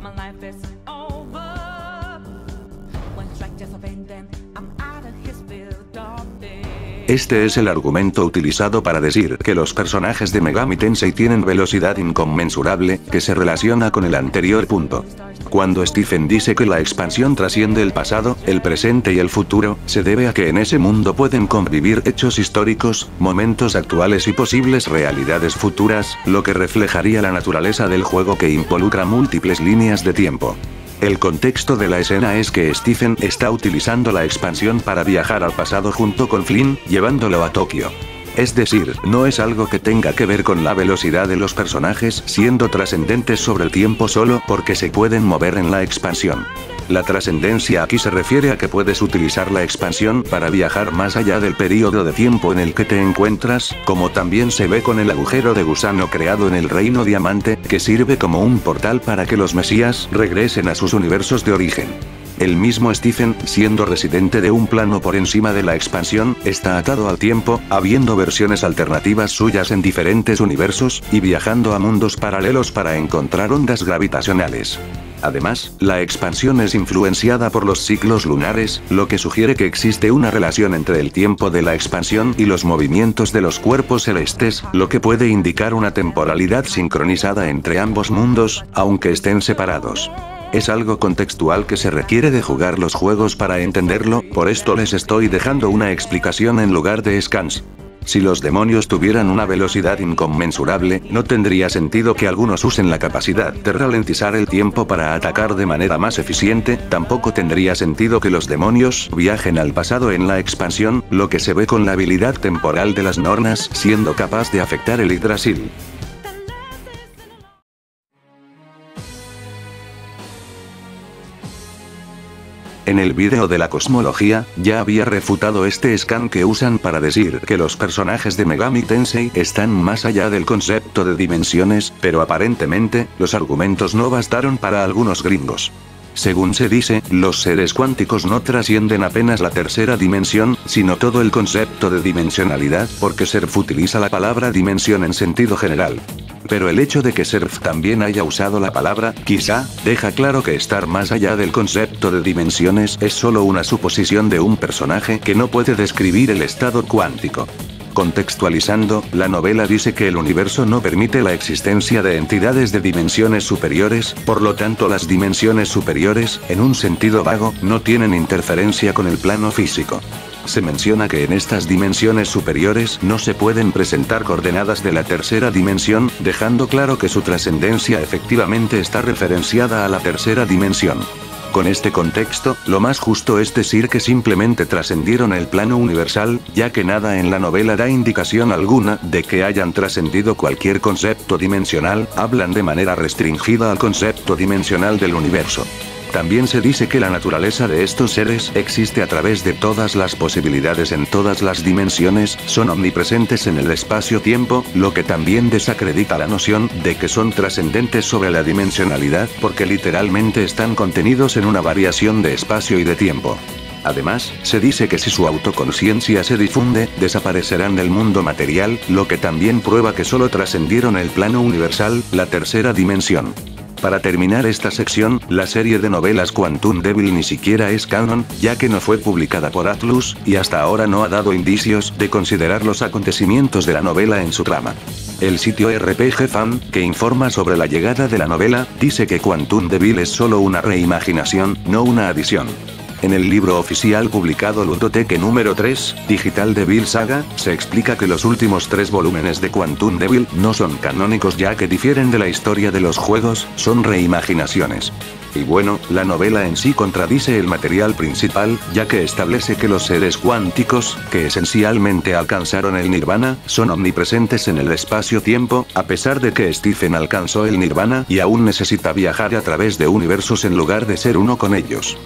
Este es el argumento utilizado para decir que los personajes de Megami Tensei tienen velocidad inconmensurable, que se relaciona con el anterior punto. Cuando Stephen dice que la expansión trasciende el pasado, el presente y el futuro, se debe a que en ese mundo pueden convivir hechos históricos, momentos actuales y posibles realidades futuras, lo que reflejaría la naturaleza del juego que involucra múltiples líneas de tiempo. El contexto de la escena es que Stephen está utilizando la expansión para viajar al pasado junto con Flynn, llevándolo a Tokio. Es decir, no es algo que tenga que ver con la velocidad de los personajes siendo trascendentes sobre el tiempo solo porque se pueden mover en la expansión. La trascendencia aquí se refiere a que puedes utilizar la expansión para viajar más allá del periodo de tiempo en el que te encuentras, como también se ve con el agujero de gusano creado en el Reino Diamante, que sirve como un portal para que los mesías regresen a sus universos de origen. El mismo Stephen, siendo residente de un plano por encima de la expansión, está atado al tiempo, habiendo versiones alternativas suyas en diferentes universos, y viajando a mundos paralelos para encontrar ondas gravitacionales. Además, la expansión es influenciada por los ciclos lunares, lo que sugiere que existe una relación entre el tiempo de la expansión y los movimientos de los cuerpos celestes, lo que puede indicar una temporalidad sincronizada entre ambos mundos, aunque estén separados. Es algo contextual que se requiere de jugar los juegos para entenderlo, por esto les estoy dejando una explicación en lugar de scans. Si los demonios tuvieran una velocidad inconmensurable, no tendría sentido que algunos usen la capacidad de ralentizar el tiempo para atacar de manera más eficiente, tampoco tendría sentido que los demonios viajen al pasado en la expansión, lo que se ve con la habilidad temporal de las Nornas siendo capaz de afectar el Yggdrasil. En el vídeo de la cosmología, ya había refutado este scan que usan para decir que los personajes de Megami Tensei están más allá del concepto de dimensiones, pero aparentemente, los argumentos no bastaron para algunos gringos. Según se dice, los seres cuánticos no trascienden apenas la tercera dimensión, sino todo el concepto de dimensionalidad, porque Cerf utiliza la palabra dimensión en sentido general. Pero el hecho de que Cerf también haya usado la palabra, quizá, deja claro que estar más allá del concepto de dimensiones es solo una suposición de un personaje que no puede describir el estado cuántico. Contextualizando, la novela dice que el universo no permite la existencia de entidades de dimensiones superiores, por lo tanto las dimensiones superiores, en un sentido vago, no tienen interferencia con el plano físico. Se menciona que en estas dimensiones superiores no se pueden presentar coordenadas de la tercera dimensión, dejando claro que su trascendencia efectivamente está referenciada a la tercera dimensión. Con este contexto, lo más justo es decir que simplemente trascendieron el plano universal, ya que nada en la novela da indicación alguna de que hayan trascendido cualquier concepto dimensional, hablan de manera restringida al concepto dimensional del universo. También se dice que la naturaleza de estos seres existe a través de todas las posibilidades en todas las dimensiones, son omnipresentes en el espacio-tiempo, lo que también desacredita la noción de que son trascendentes sobre la dimensionalidad, porque literalmente están contenidos en una variación de espacio y de tiempo. Además, se dice que si su autoconciencia se difunde, desaparecerán del mundo material, lo que también prueba que solo trascendieron el plano universal, la tercera dimensión. Para terminar esta sección, la serie de novelas Quantum Devil ni siquiera es canon, ya que no fue publicada por Atlus, y hasta ahora no ha dado indicios de considerar los acontecimientos de la novela en su trama. El sitio RPG Fan, que informa sobre la llegada de la novela, dice que Quantum Devil es solo una reimaginación, no una adición. En el libro oficial publicado Ludoteque número 3, Digital Devil Saga, se explica que los últimos 3 volúmenes de Quantum Devil no son canónicos ya que difieren de la historia de los juegos, son reimaginaciones. Y bueno, la novela en sí contradice el material principal, ya que establece que los seres cuánticos, que esencialmente alcanzaron el nirvana, son omnipresentes en el espacio-tiempo, a pesar de que Stephen alcanzó el nirvana y aún necesita viajar a través de universos en lugar de ser uno con ellos.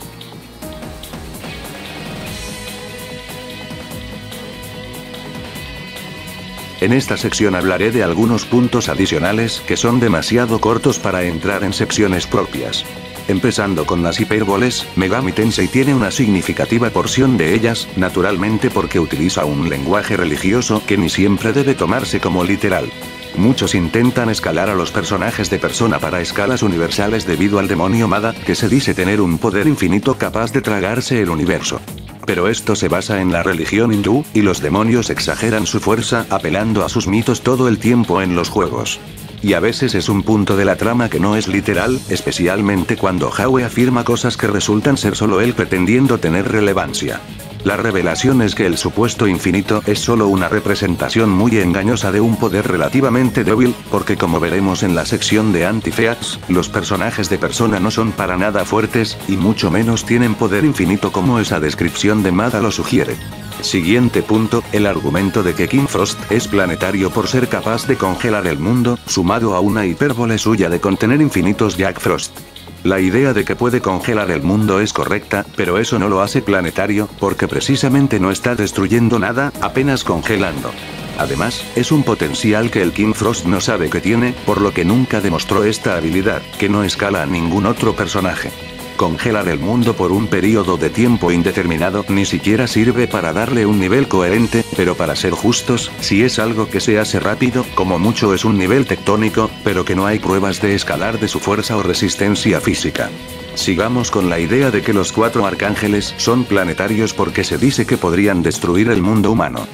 En esta sección hablaré de algunos puntos adicionales que son demasiado cortos para entrar en secciones propias. Empezando con las hipérboles, Megami Tensei tiene una significativa porción de ellas, naturalmente porque utiliza un lenguaje religioso que ni siempre debe tomarse como literal. Muchos intentan escalar a los personajes de Persona para escalas universales debido al demonio Mada, que se dice tener un poder infinito capaz de tragarse el universo. Pero esto se basa en la religión hindú, y los demonios exageran su fuerza apelando a sus mitos todo el tiempo en los juegos. Y a veces es un punto de la trama que no es literal, especialmente cuando Howe afirma cosas que resultan ser solo él pretendiendo tener relevancia. La revelación es que el supuesto infinito es solo una representación muy engañosa de un poder relativamente débil, porque como veremos en la sección de Anti-Feats, los personajes de Persona no son para nada fuertes, y mucho menos tienen poder infinito como esa descripción de Mada lo sugiere. Siguiente punto, el argumento de que King Frost es planetario por ser capaz de congelar el mundo, sumado a una hipérbole suya de contener infinitos Jack Frost. La idea de que puede congelar el mundo es correcta, pero eso no lo hace planetario, porque precisamente no está destruyendo nada, apenas congelando. Además, es un potencial que el King Frost no sabe que tiene, por lo que nunca demostró esta habilidad, que no escala a ningún otro personaje. Congelar el mundo por un periodo de tiempo indeterminado ni siquiera sirve para darle un nivel coherente, pero para ser justos, si es algo que se hace rápido, como mucho es un nivel tectónico, pero que no hay pruebas de escalar de su fuerza o resistencia física. Sigamos con la idea de que los 4 arcángeles son planetarios porque se dice que podrían destruir el mundo humano.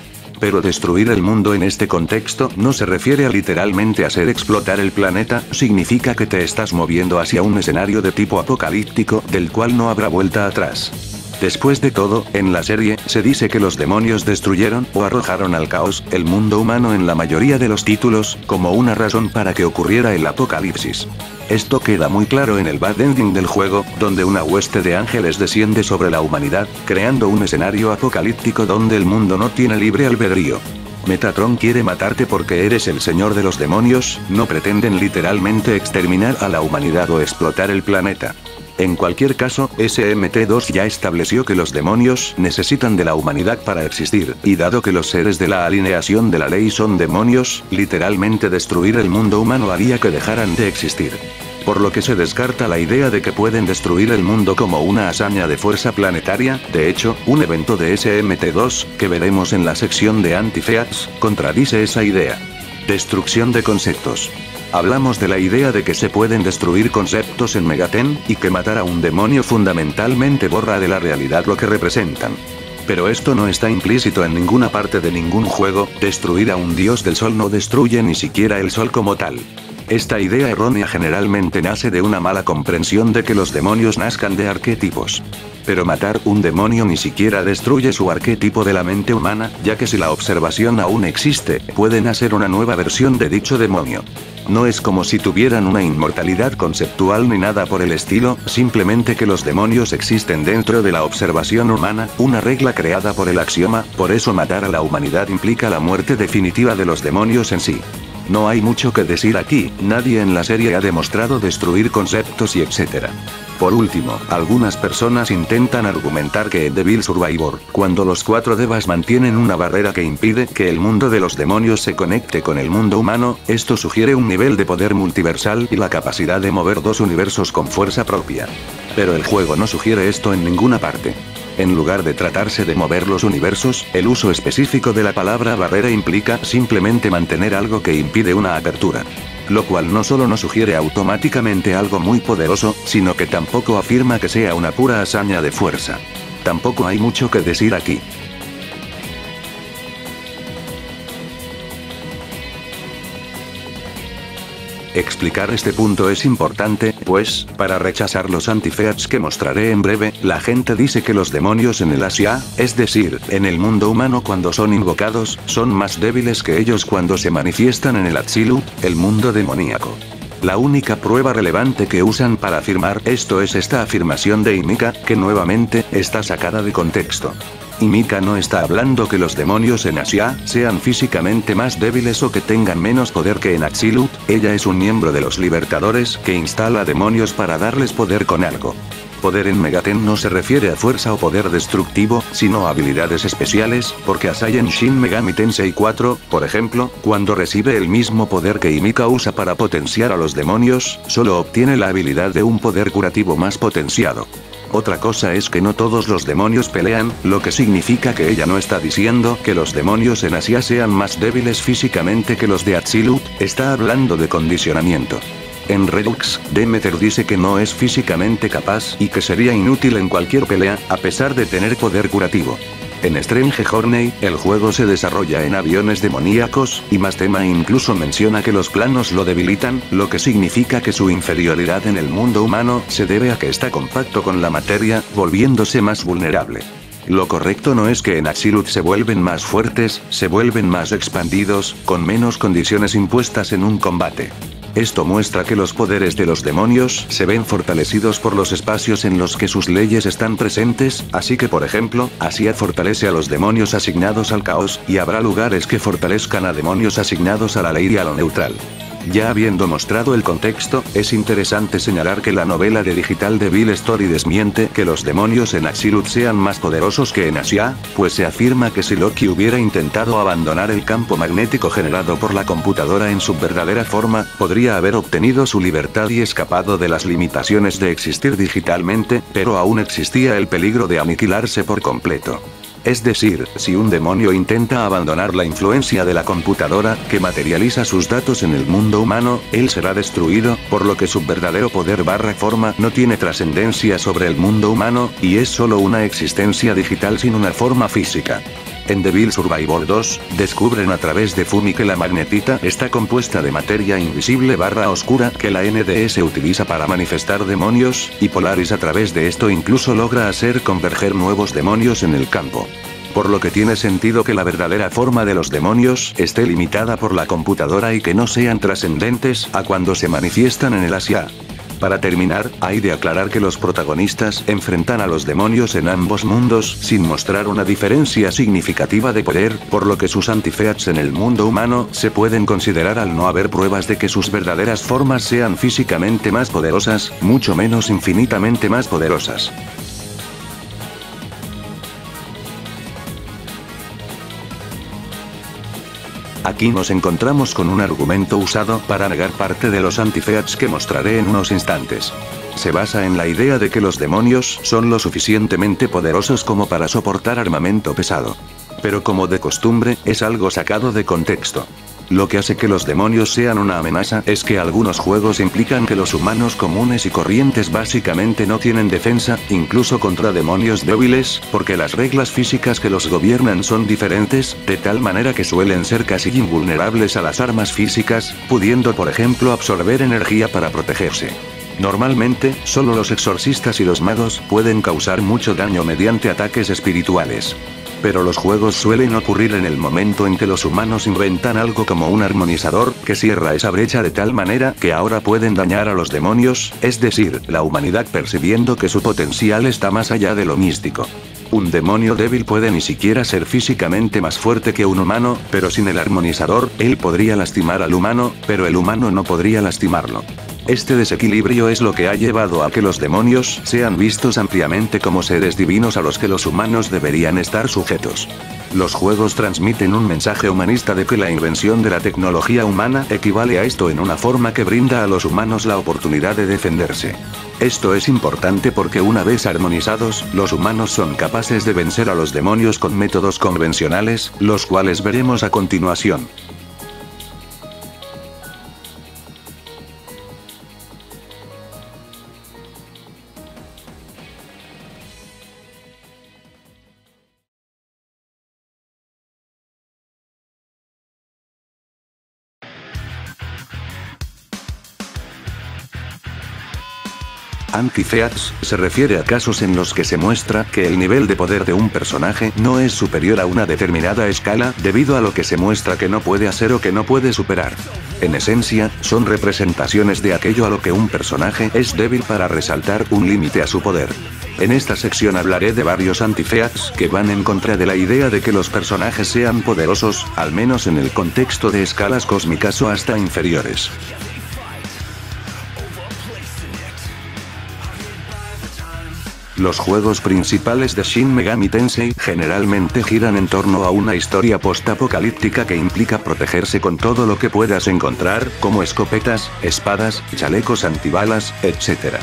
Pero destruir el mundo en este contexto no se refiere a literalmente hacer explotar el planeta, significa que te estás moviendo hacia un escenario de tipo apocalíptico, del cual no habrá vuelta atrás. Después de todo, en la serie, se dice que los demonios destruyeron o arrojaron al caos el mundo humano en la mayoría de los títulos, como una razón para que ocurriera el apocalipsis. Esto queda muy claro en el bad ending del juego, donde una hueste de ángeles desciende sobre la humanidad, creando un escenario apocalíptico donde el mundo no tiene libre albedrío. Metatron quiere matarte porque eres el señor de los demonios, no pretenden literalmente exterminar a la humanidad o explotar el planeta. En cualquier caso, SMT2 ya estableció que los demonios necesitan de la humanidad para existir, y dado que los seres de la alineación de la ley son demonios, literalmente destruir el mundo humano haría que dejaran de existir. Por lo que se descarta la idea de que pueden destruir el mundo como una hazaña de fuerza planetaria. De hecho, un evento de SMT2, que veremos en la sección de Anti-Feats, contradice esa idea. Destrucción de conceptos. Hablamos de la idea de que se pueden destruir conceptos en Megaten, y que matar a un demonio fundamentalmente borra de la realidad lo que representan. Pero esto no está implícito en ninguna parte de ningún juego, destruir a un dios del sol no destruye ni siquiera el sol como tal. Esta idea errónea generalmente nace de una mala comprensión de que los demonios nazcan de arquetipos. Pero matar un demonio ni siquiera destruye su arquetipo de la mente humana, ya que si la observación aún existe, puede nacer una nueva versión de dicho demonio. No es como si tuvieran una inmortalidad conceptual ni nada por el estilo, simplemente que los demonios existen dentro de la observación humana, una regla creada por el axioma, por eso matar a la humanidad implica la muerte definitiva de los demonios en sí. No hay mucho que decir aquí, nadie en la serie ha demostrado destruir conceptos y etc. Por último, algunas personas intentan argumentar que en Devil Survivor, cuando los 4 devas mantienen una barrera que impide que el mundo de los demonios se conecte con el mundo humano, esto sugiere un nivel de poder multiversal y la capacidad de mover 2 universos con fuerza propia. Pero el juego no sugiere esto en ninguna parte. En lugar de tratarse de mover los universos, el uso específico de la palabra barrera implica simplemente mantener algo que impide una apertura. Lo cual no solo no sugiere automáticamente algo muy poderoso, sino que tampoco afirma que sea una pura hazaña de fuerza. Tampoco hay mucho que decir aquí. Explicar este punto es importante, pues, para rechazar los antifeats que mostraré en breve, la gente dice que los demonios en el Asia, es decir, en el mundo humano cuando son invocados, son más débiles que ellos cuando se manifiestan en el Atzilut, el mundo demoníaco. La única prueba relevante que usan para afirmar esto es esta afirmación de Himika, que nuevamente, está sacada de contexto. Himika no está hablando que los demonios en Asia sean físicamente más débiles o que tengan menos poder que en Atzilut, ella es un miembro de los Libertadores que instala demonios para darles poder con algo. Poder en Megaten no se refiere a fuerza o poder destructivo, sino a habilidades especiales, porque Asai en Shin Megami Tensei 4, por ejemplo, cuando recibe el mismo poder que Himika usa para potenciar a los demonios, solo obtiene la habilidad de un poder curativo más potenciado. Otra cosa es que no todos los demonios pelean, lo que significa que ella no está diciendo que los demonios en Asia sean más débiles físicamente que los de Atzilut, está hablando de condicionamiento. En Redux, Demeter dice que no es físicamente capaz y que sería inútil en cualquier pelea, a pesar de tener poder curativo. En Strange Journey, el juego se desarrolla en aviones demoníacos, y Mastema incluso menciona que los planos lo debilitan, lo que significa que su inferioridad en el mundo humano se debe a que está compacto con la materia, volviéndose más vulnerable. Lo correcto no es que en Atzilut se vuelven más fuertes, se vuelven más expandidos, con menos condiciones impuestas en un combate. Esto muestra que los poderes de los demonios se ven fortalecidos por los espacios en los que sus leyes están presentes, así que por ejemplo, Asia fortalece a los demonios asignados al caos, y habrá lugares que fortalezcan a demonios asignados a la ley y a lo neutral. Ya habiendo mostrado el contexto, es interesante señalar que la novela de Digital Devil Story desmiente que los demonios en Atzilut sean más poderosos que en Asia, pues se afirma que si Loki hubiera intentado abandonar el campo magnético generado por la computadora en su verdadera forma, podría haber obtenido su libertad y escapado de las limitaciones de existir digitalmente, pero aún existía el peligro de aniquilarse por completo. Es decir, si un demonio intenta abandonar la influencia de la computadora, que materializa sus datos en el mundo humano, él será destruido, por lo que su verdadero poder / forma no tiene trascendencia sobre el mundo humano, y es solo una existencia digital sin una forma física. En Devil Survivor 2, descubren a través de Fumi que la magnetita está compuesta de materia invisible / oscura que la NDS utiliza para manifestar demonios, y Polaris a través de esto incluso logra hacer converger nuevos demonios en el campo. Por lo que tiene sentido que la verdadera forma de los demonios esté limitada por la computadora y que no sean trascendentes a cuando se manifiestan en el Asia. Para terminar, hay de aclarar que los protagonistas enfrentan a los demonios en ambos mundos sin mostrar una diferencia significativa de poder, por lo que sus antifeats en el mundo humano se pueden considerar al no haber pruebas de que sus verdaderas formas sean físicamente más poderosas, mucho menos infinitamente más poderosas. Aquí nos encontramos con un argumento usado para negar parte de los antifeats que mostraré en unos instantes. Se basa en la idea de que los demonios son lo suficientemente poderosos como para soportar armamento pesado. Pero como de costumbre, es algo sacado de contexto. Lo que hace que los demonios sean una amenaza es que algunos juegos implican que los humanos comunes y corrientes básicamente no tienen defensa, incluso contra demonios débiles, porque las reglas físicas que los gobiernan son diferentes, de tal manera que suelen ser casi invulnerables a las armas físicas, pudiendo por ejemplo absorber energía para protegerse. Normalmente, solo los exorcistas y los magos pueden causar mucho daño mediante ataques espirituales. Pero los juegos suelen ocurrir en el momento en que los humanos inventan algo como un armonizador, que cierra esa brecha de tal manera que ahora pueden dañar a los demonios, es decir, la humanidad percibiendo que su potencial está más allá de lo místico. Un demonio débil puede ni siquiera ser físicamente más fuerte que un humano, pero sin el armonizador, él podría lastimar al humano, pero el humano no podría lastimarlo. Este desequilibrio es lo que ha llevado a que los demonios sean vistos ampliamente como seres divinos a los que los humanos deberían estar sujetos. Los juegos transmiten un mensaje humanista de que la invención de la tecnología humana equivale a esto en una forma que brinda a los humanos la oportunidad de defenderse. Esto es importante porque una vez armonizados, los humanos son capaces de vencer a los demonios con métodos convencionales, los cuales veremos a continuación. Anti-Feats se refiere a casos en los que se muestra que el nivel de poder de un personaje no es superior a una determinada escala debido a lo que se muestra que no puede hacer o que no puede superar. En esencia, son representaciones de aquello a lo que un personaje es débil para resaltar un límite a su poder. En esta sección hablaré de varios anti-Feats que van en contra de la idea de que los personajes sean poderosos, al menos en el contexto de escalas cósmicas o hasta inferiores. Los juegos principales de Shin Megami Tensei generalmente giran en torno a una historia post-apocalíptica que implica protegerse con todo lo que puedas encontrar, como escopetas, espadas, chalecos antibalas, etc.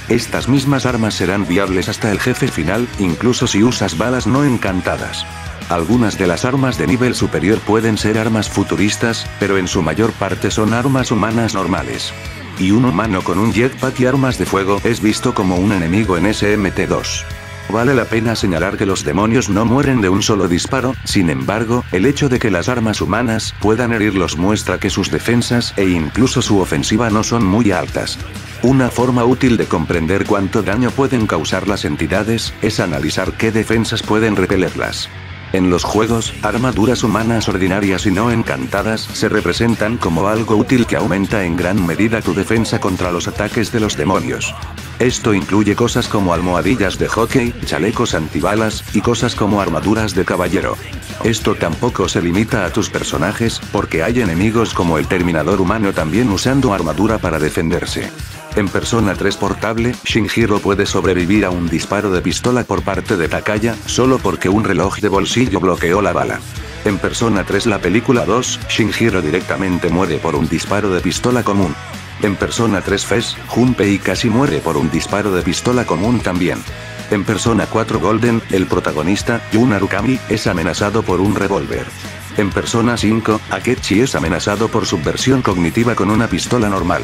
Estas mismas armas serán viables hasta el jefe final, incluso si usas balas no encantadas. Algunas de las armas de nivel superior pueden ser armas futuristas, pero en su mayor parte son armas humanas normales. Y un humano con un jetpack y armas de fuego es visto como un enemigo en SMT2. Vale la pena señalar que los demonios no mueren de un solo disparo, sin embargo, el hecho de que las armas humanas puedan herirlos muestra que sus defensas e incluso su ofensiva no son muy altas. Una forma útil de comprender cuánto daño pueden causar las entidades es analizar qué defensas pueden repelerlas. En los juegos, armaduras humanas ordinarias y no encantadas se representan como algo útil que aumenta en gran medida tu defensa contra los ataques de los demonios. Esto incluye cosas como almohadillas de hockey, chalecos antibalas, y cosas como armaduras de caballero. Esto tampoco se limita a tus personajes, porque hay enemigos como el Terminador humano también usando armadura para defenderse. En Persona 3 Portable, Shinjiro puede sobrevivir a un disparo de pistola por parte de Takaya, solo porque un reloj de bolsillo bloqueó la bala. En Persona 3 la película 2, Shinjiro directamente muere por un disparo de pistola común. En Persona 3 FES, Junpei casi muere por un disparo de pistola común también. En Persona 4 Golden, el protagonista, Jun Arukami, es amenazado por un revólver. En Persona 5, Akechi es amenazado por subversión cognitiva con una pistola normal.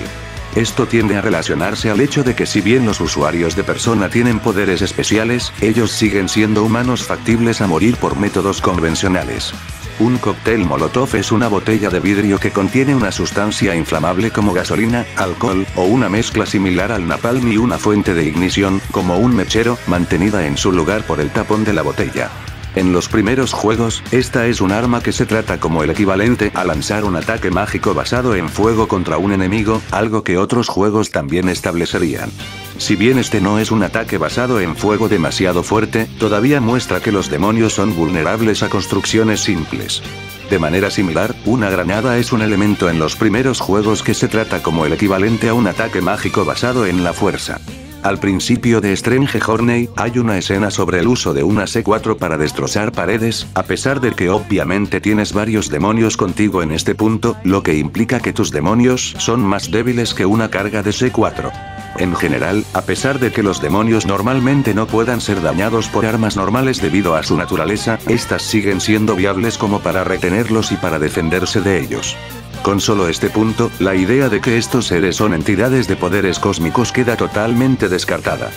Esto tiende a relacionarse al hecho de que si bien los usuarios de Persona tienen poderes especiales, ellos siguen siendo humanos factibles a morir por métodos convencionales. Un cóctel Molotov es una botella de vidrio que contiene una sustancia inflamable como gasolina, alcohol, o una mezcla similar al napalm y una fuente de ignición, como un mechero, mantenida en su lugar por el tapón de la botella. En los primeros juegos, esta es un arma que se trata como el equivalente a lanzar un ataque mágico basado en fuego contra un enemigo, algo que otros juegos también establecerían. Si bien este no es un ataque basado en fuego demasiado fuerte, todavía muestra que los demonios son vulnerables a construcciones simples. De manera similar, una granada es un elemento en los primeros juegos que se trata como el equivalente a un ataque mágico basado en la fuerza. Al principio de Strange Journey, hay una escena sobre el uso de una C4 para destrozar paredes, a pesar de que obviamente tienes varios demonios contigo en este punto, lo que implica que tus demonios son más débiles que una carga de C4. En general, a pesar de que los demonios normalmente no puedan ser dañados por armas normales debido a su naturaleza, estas siguen siendo viables como para retenerlos y para defenderse de ellos. Con solo este punto, la idea de que estos seres son entidades de poderes cósmicos queda totalmente descartada.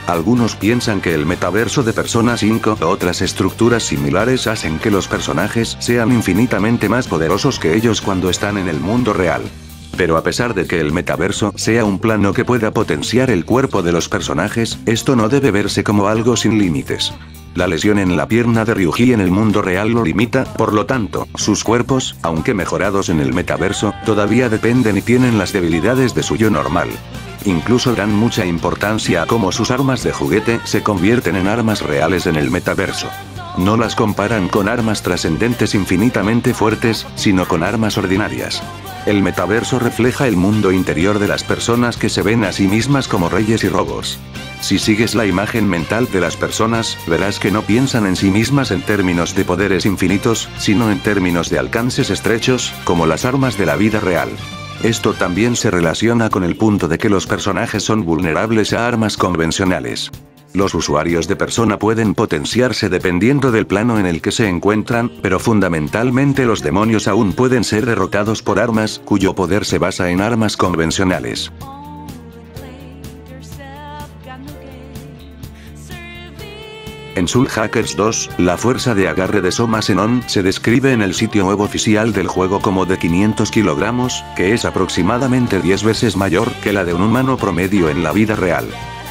Algunos piensan que el metaverso de Persona 5 o otras estructuras similares hacen que los personajes sean infinitamente más poderosos que ellos cuando están en el mundo real. Pero a pesar de que el metaverso sea un plano que pueda potenciar el cuerpo de los personajes, esto no debe verse como algo sin límites. La lesión en la pierna de Ryuji en el mundo real lo limita, por lo tanto, sus cuerpos, aunque mejorados en el metaverso, todavía dependen y tienen las debilidades de su yo normal. Incluso dan mucha importancia a cómo sus armas de juguete se convierten en armas reales en el metaverso. No las comparan con armas trascendentes infinitamente fuertes, sino con armas ordinarias. El metaverso refleja el mundo interior de las personas que se ven a sí mismas como reyes y robos. Si sigues la imagen mental de las personas, verás que no piensan en sí mismas en términos de poderes infinitos, sino en términos de alcances estrechos, como las armas de la vida real. Esto también se relaciona con el punto de que los personajes son vulnerables a armas convencionales. Los usuarios de Persona pueden potenciarse dependiendo del plano en el que se encuentran, pero fundamentalmente los demonios aún pueden ser derrotados por armas, cuyo poder se basa en armas convencionales. En Soul Hackers 2, la fuerza de agarre de Soma Zenon se describe en el sitio web oficial del juego como de 500 kilogramos, que es aproximadamente 10 veces mayor que la de un humano promedio en la vida real.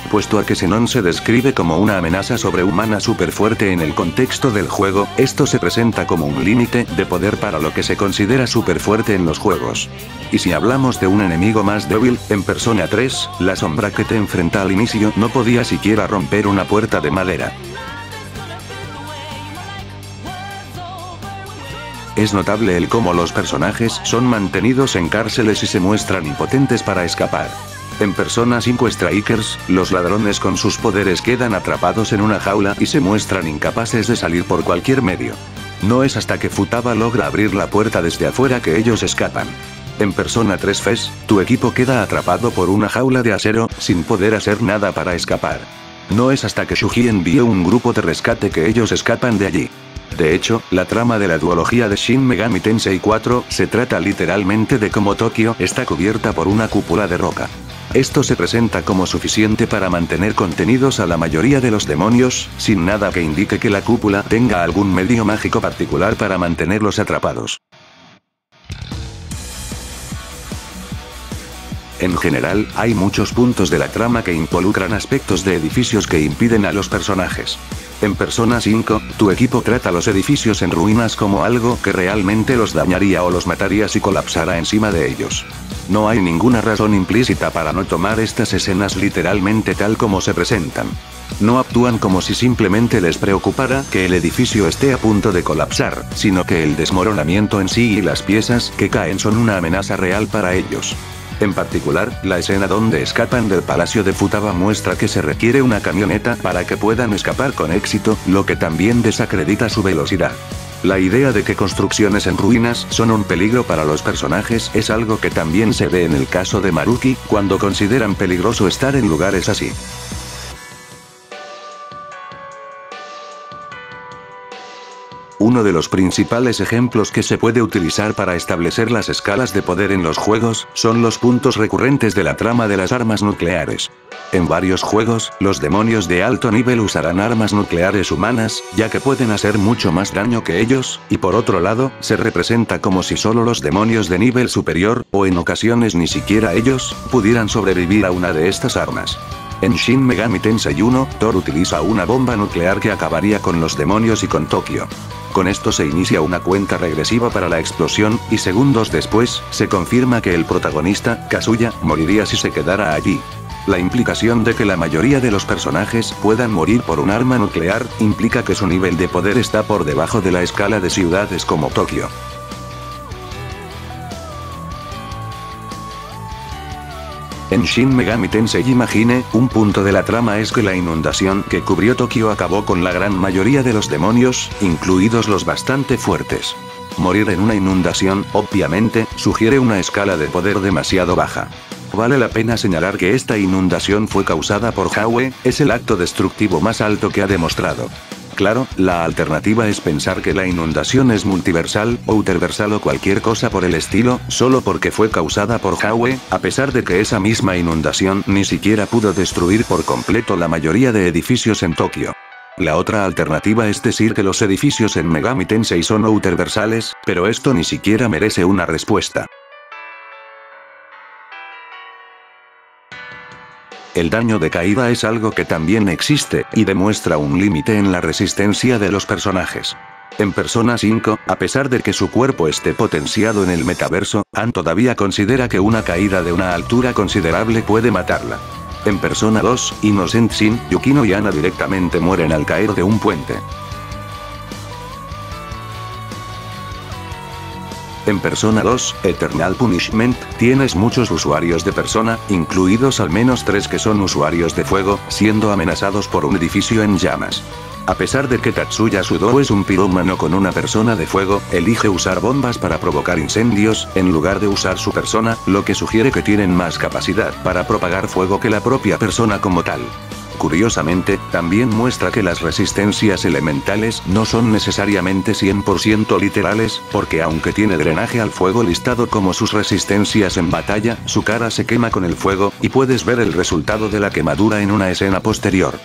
Puesto a que Zenon se describe como una amenaza sobrehumana súper fuerte en el contexto del juego, esto se presenta como un límite de poder para lo que se considera súper fuerte en los juegos. Y si hablamos de un enemigo más débil, en Persona 3, la sombra que te enfrenta al inicio no podía siquiera romper una puerta de madera. Es notable el cómo los personajes son mantenidos en cárceles y se muestran impotentes para escapar. En Persona 5 Strikers, los ladrones con sus poderes quedan atrapados en una jaula y se muestran incapaces de salir por cualquier medio. No es hasta que Futaba logra abrir la puerta desde afuera que ellos escapan. En Persona 3 FES, tu equipo queda atrapado por una jaula de acero, sin poder hacer nada para escapar. No es hasta que Shuji envía un grupo de rescate que ellos escapan de allí. De hecho, la trama de la duología de Shin Megami Tensei 4 se trata literalmente de cómo Tokio está cubierta por una cúpula de roca. Esto se presenta como suficiente para mantener contenidos a la mayoría de los demonios, sin nada que indique que la cúpula tenga algún medio mágico particular para mantenerlos atrapados. En general, hay muchos puntos de la trama que involucran aspectos de edificios que impiden a los personajes. En Persona 5, tu equipo trata los edificios en ruinas como algo que realmente los dañaría o los mataría si colapsara encima de ellos. No hay ninguna razón implícita para no tomar estas escenas literalmente tal como se presentan. No actúan como si simplemente les preocupara que el edificio esté a punto de colapsar, sino que el desmoronamiento en sí y las piezas que caen son una amenaza real para ellos. En particular, la escena donde escapan del palacio de Futaba muestra que se requiere una camioneta para que puedan escapar con éxito, lo que también desacredita su velocidad. La idea de que construcciones en ruinas son un peligro para los personajes es algo que también se ve en el caso de Maruki, cuando consideran peligroso estar en lugares así. Uno de los principales ejemplos que se puede utilizar para establecer las escalas de poder en los juegos, son los puntos recurrentes de la trama de las armas nucleares. En varios juegos, los demonios de alto nivel usarán armas nucleares humanas, ya que pueden hacer mucho más daño que ellos, y por otro lado, se representa como si solo los demonios de nivel superior, o en ocasiones ni siquiera ellos, pudieran sobrevivir a una de estas armas. En Shin Megami Tensei 1, Thor utiliza una bomba nuclear que acabaría con los demonios y con Tokio. Con esto se inicia una cuenta regresiva para la explosión, y segundos después, se confirma que el protagonista, Kazuya, moriría si se quedara allí. La implicación de que la mayoría de los personajes puedan morir por un arma nuclear, implica que su nivel de poder está por debajo de la escala de ciudades como Tokio. En Shin Megami Tensei Imagine, un punto de la trama es que la inundación que cubrió Tokio acabó con la gran mayoría de los demonios, incluidos los bastante fuertes. Morir en una inundación, obviamente, sugiere una escala de poder demasiado baja. Vale la pena señalar que esta inundación fue causada por Howe, es el acto destructivo más alto que ha demostrado. Claro, la alternativa es pensar que la inundación es multiversal, outerversal o cualquier cosa por el estilo, solo porque fue causada por Howe, a pesar de que esa misma inundación ni siquiera pudo destruir por completo la mayoría de edificios en Tokio. La otra alternativa es decir que los edificios en Megami Tensei son outerversales, pero esto ni siquiera merece una respuesta. El daño de caída es algo que también existe, y demuestra un límite en la resistencia de los personajes. En Persona 5, a pesar de que su cuerpo esté potenciado en el metaverso, Ann todavía considera que una caída de una altura considerable puede matarla. En Persona 2, Innocent Sin, Yukino y Anna directamente mueren al caer de un puente. En Persona 2, Eternal Punishment, tienes muchos usuarios de Persona, incluidos al menos 3 que son usuarios de fuego, siendo amenazados por un edificio en llamas. A pesar de que Tatsuya Sudo es un pirómano con una persona de fuego, elige usar bombas para provocar incendios, en lugar de usar su persona, lo que sugiere que tienen más capacidad para propagar fuego que la propia persona como tal. Curiosamente, también muestra que las resistencias elementales no son necesariamente 100% literales, porque aunque tiene drenaje al fuego listado como sus resistencias en batalla, su cara se quema con el fuego, y puedes ver el resultado de la quemadura en una escena posterior.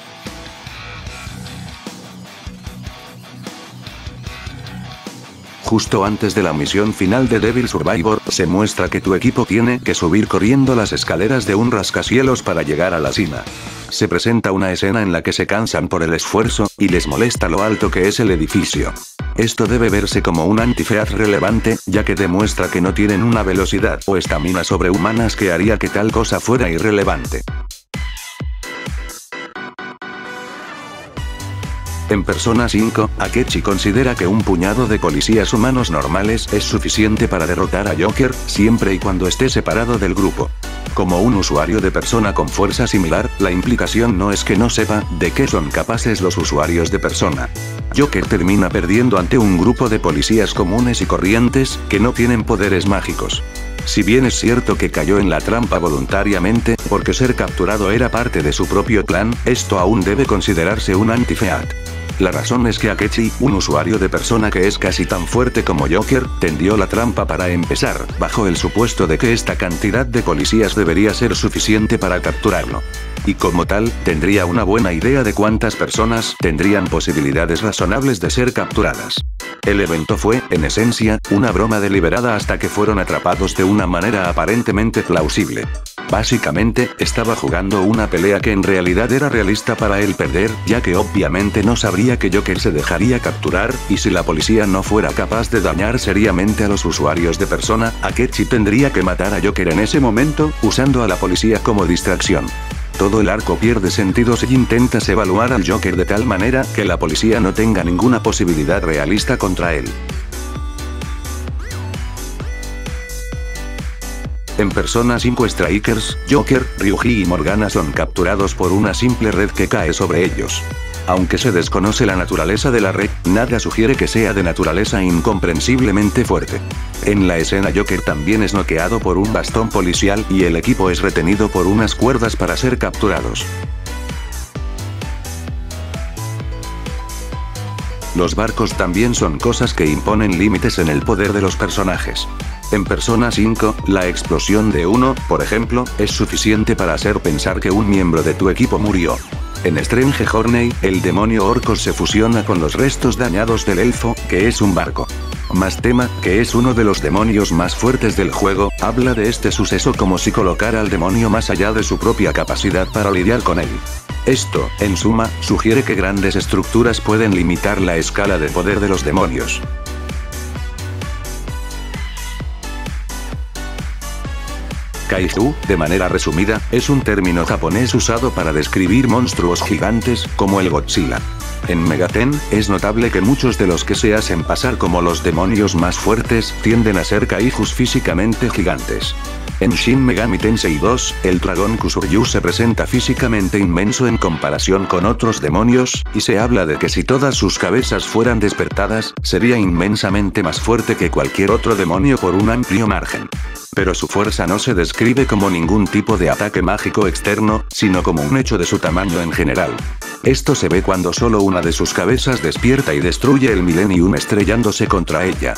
justo antes de la misión final de Devil Survivor, se muestra que tu equipo tiene que subir corriendo las escaleras de un rascacielos para llegar a la cima. Se presenta una escena en la que se cansan por el esfuerzo, y les molesta lo alto que es el edificio. Esto debe verse como un anti-feat relevante, ya que demuestra que no tienen una velocidad o estamina sobrehumanas que haría que tal cosa fuera irrelevante. En Persona 5, Akechi considera que un puñado de policías humanos normales es suficiente para derrotar a Joker, siempre y cuando esté separado del grupo. Como un usuario de Persona con fuerza similar, la implicación no es que no sepa de qué son capaces los usuarios de Persona. Joker termina perdiendo ante un grupo de policías comunes y corrientes, que no tienen poderes mágicos. Si bien es cierto que cayó en la trampa voluntariamente, porque ser capturado era parte de su propio plan, esto aún debe considerarse un anti-feat. La razón es que Akechi, un usuario de Persona que es casi tan fuerte como Joker, tendió la trampa para empezar, bajo el supuesto de que esta cantidad de policías debería ser suficiente para capturarlo. Y como tal, tendría una buena idea de cuántas personas tendrían posibilidades razonables de ser capturadas. El evento fue, en esencia, una broma deliberada hasta que fueron atrapados de una manera aparentemente plausible. Básicamente, estaba jugando una pelea que en realidad era realista para él perder, ya que obviamente no sabría que Joker se dejaría capturar, y si la policía no fuera capaz de dañar seriamente a los usuarios de Persona, Akechi tendría que matar a Joker en ese momento, usando a la policía como distracción. Todo el arco pierde sentido si intentas evaluar al Joker de tal manera que la policía no tenga ninguna posibilidad realista contra él. En Persona 5 Strikers, Joker, Ryuji y Morgana son capturados por una simple red que cae sobre ellos. Aunque se desconoce la naturaleza de la red, nada sugiere que sea de naturaleza incomprensiblemente fuerte. En la escena Joker también es noqueado por un bastón policial y el equipo es retenido por unas cuerdas para ser capturados. Los barcos también son cosas que imponen límites en el poder de los personajes. En Persona 5, la explosión de uno, por ejemplo, es suficiente para hacer pensar que un miembro de tu equipo murió. En Strange Journey, el demonio Orcos se fusiona con los restos dañados del elfo, que es un barco. Mastema, que es uno de los demonios más fuertes del juego, habla de este suceso como si colocara al demonio más allá de su propia capacidad para lidiar con él. Esto, en suma, sugiere que grandes estructuras pueden limitar la escala de poder de los demonios. Kaiju, de manera resumida, es un término japonés usado para describir monstruos gigantes, como el Godzilla. En Megaten, es notable que muchos de los que se hacen pasar como los demonios más fuertes, tienden a ser kaijus físicamente gigantes. En Shin Megami Tensei 2, el dragón Kusuryu se presenta físicamente inmenso en comparación con otros demonios, y se habla de que si todas sus cabezas fueran despertadas, sería inmensamente más fuerte que cualquier otro demonio por un amplio margen. Pero su fuerza no se describe como ningún tipo de ataque mágico externo, sino como un hecho de su tamaño en general. Esto se ve cuando solo una de sus cabezas despierta y destruye el Millennium estrellándose contra ella.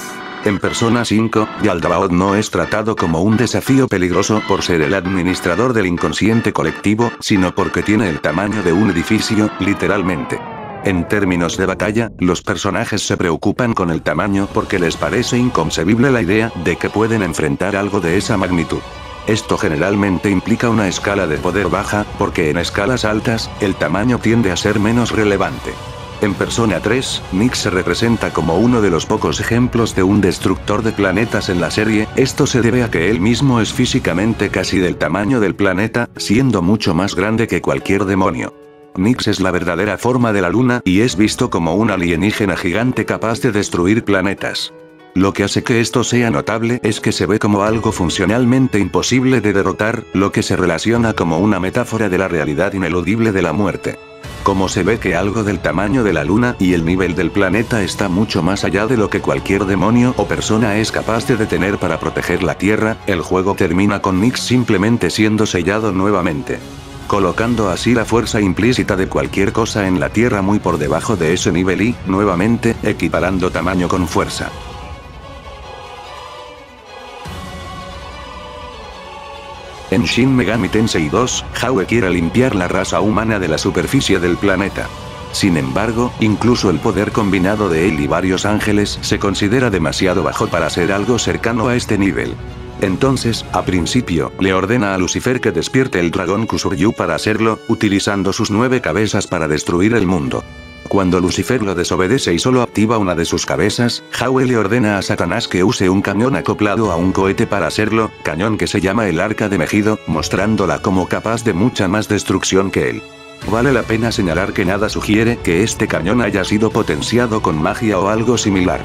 En Persona 5, Yaldabaoth no es tratado como un desafío peligroso por ser el administrador del inconsciente colectivo, sino porque tiene el tamaño de un edificio, literalmente. En términos de batalla, los personajes se preocupan con el tamaño porque les parece inconcebible la idea de que pueden enfrentar algo de esa magnitud. Esto generalmente implica una escala de poder baja, porque en escalas altas, el tamaño tiende a ser menos relevante. En Persona 3, Nyx se representa como uno de los pocos ejemplos de un destructor de planetas en la serie, esto se debe a que él mismo es físicamente casi del tamaño del planeta, siendo mucho más grande que cualquier demonio. Nyx es la verdadera forma de la luna y es visto como un alienígena gigante capaz de destruir planetas. Lo que hace que esto sea notable es que se ve como algo funcionalmente imposible de derrotar, lo que se relaciona como una metáfora de la realidad ineludible de la muerte. Como se ve que algo del tamaño de la luna y el nivel del planeta está mucho más allá de lo que cualquier demonio o persona es capaz de detener para proteger la Tierra, el juego termina con Nyx simplemente siendo sellado nuevamente, colocando así la fuerza implícita de cualquier cosa en la Tierra muy por debajo de ese nivel y, nuevamente, equiparando tamaño con fuerza. En Shin Megami Tensei 2, Howe quiere limpiar la raza humana de la superficie del planeta. Sin embargo, incluso el poder combinado de él y varios ángeles se considera demasiado bajo para ser algo cercano a este nivel. Entonces, a principio, le ordena a Lucifer que despierte el dragón Kusuryu para hacerlo, utilizando sus 9 cabezas para destruir el mundo. Cuando Lucifer lo desobedece y solo activa una de sus cabezas, Jahwe le ordena a Satanás que use un cañón acoplado a un cohete para hacerlo, cañón que se llama el Arca de Megido, mostrándola como capaz de mucha más destrucción que él. Vale la pena señalar que nada sugiere que este cañón haya sido potenciado con magia o algo similar.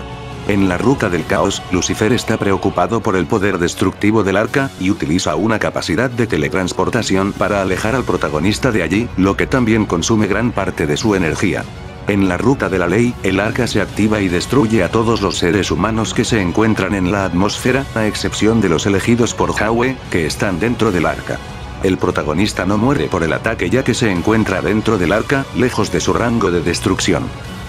En la ruta del caos, Lucifer está preocupado por el poder destructivo del arca, y utiliza una capacidad de teletransportación para alejar al protagonista de allí, lo que también consume gran parte de su energía. En la ruta de la ley, el arca se activa y destruye a todos los seres humanos que se encuentran en la atmósfera, a excepción de los elegidos por Jahwe, que están dentro del arca. El protagonista no muere por el ataque ya que se encuentra dentro del arca, lejos de su rango de destrucción.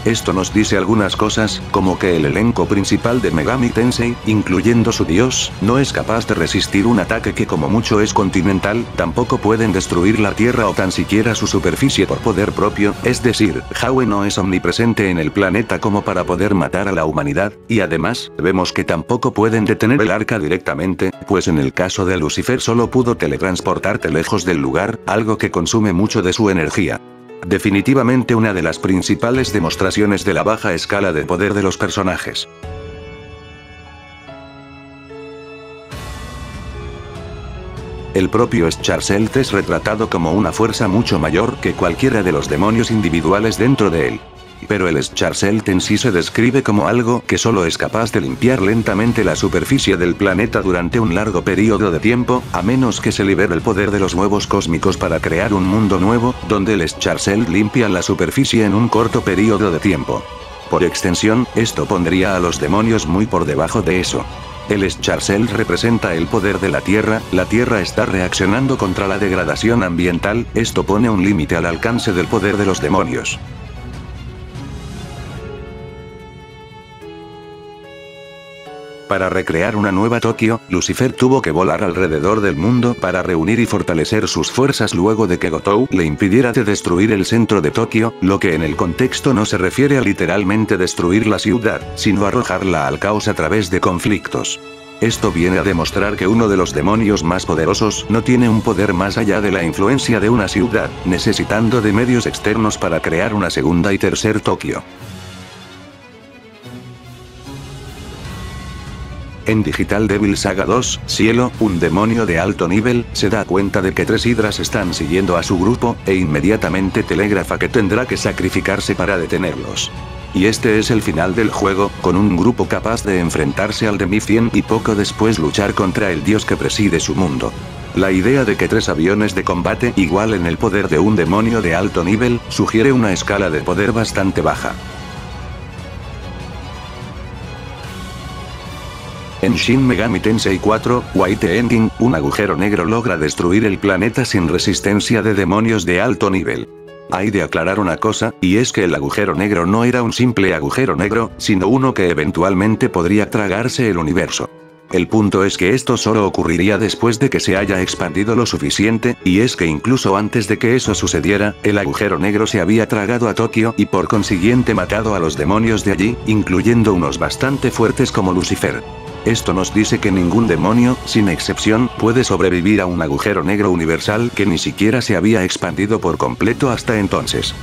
Esto nos dice algunas cosas, como que el elenco principal de Megami Tensei, incluyendo su dios, no es capaz de resistir un ataque que como mucho es continental, tampoco pueden destruir la tierra o tan siquiera su superficie por poder propio, es decir, Jahwe no es omnipresente en el planeta como para poder matar a la humanidad, y además, vemos que tampoco pueden detener el arca directamente, pues en el caso de Lucifer solo pudo teletransportarte lejos del lugar, algo que consume mucho de su energía. Definitivamente una de las principales demostraciones de la baja escala de poder de los personajes. El propio Schwarzschild es retratado como una fuerza mucho mayor que cualquiera de los demonios individuales dentro de él. Pero el Schwarzschild en sí se describe como algo que solo es capaz de limpiar lentamente la superficie del planeta durante un largo periodo de tiempo, a menos que se libere el poder de los huevos cósmicos para crear un mundo nuevo, donde el Schwarzschild limpia la superficie en un corto periodo de tiempo. Por extensión, esto pondría a los demonios muy por debajo de eso. El Schwarzschild representa el poder de la Tierra está reaccionando contra la degradación ambiental, esto pone un límite al alcance del poder de los demonios. Para recrear una nueva Tokio, Lucifer tuvo que volar alrededor del mundo para reunir y fortalecer sus fuerzas luego de que Gotou le impidiera de destruir el centro de Tokio, lo que en el contexto no se refiere a literalmente destruir la ciudad, sino arrojarla al caos a través de conflictos. Esto viene a demostrar que uno de los demonios más poderosos no tiene un poder más allá de la influencia de una ciudad, necesitando de medios externos para crear una segunda y tercer Tokio. En Digital Devil Saga 2, Cielo, un demonio de alto nivel, se da cuenta de que 3 hidras están siguiendo a su grupo, e inmediatamente telegrafa que tendrá que sacrificarse para detenerlos. Y este es el final del juego, con un grupo capaz de enfrentarse al Demician y poco después luchar contra el dios que preside su mundo. La idea de que 3 aviones de combate igualen el poder de un demonio de alto nivel, sugiere una escala de poder bastante baja. En Shin Megami Tensei 4, White Ending, un agujero negro logra destruir el planeta sin resistencia de demonios de alto nivel. Hay de aclarar una cosa, y es que el agujero negro no era un simple agujero negro, sino uno que eventualmente podría tragarse el universo. El punto es que esto solo ocurriría después de que se haya expandido lo suficiente, y es que incluso antes de que eso sucediera, el agujero negro se había tragado a Tokio y por consiguiente matado a los demonios de allí, incluyendo unos bastante fuertes como Lucifer. Esto nos dice que ningún demonio, sin excepción, puede sobrevivir a un agujero negro universal que ni siquiera se había expandido por completo hasta entonces.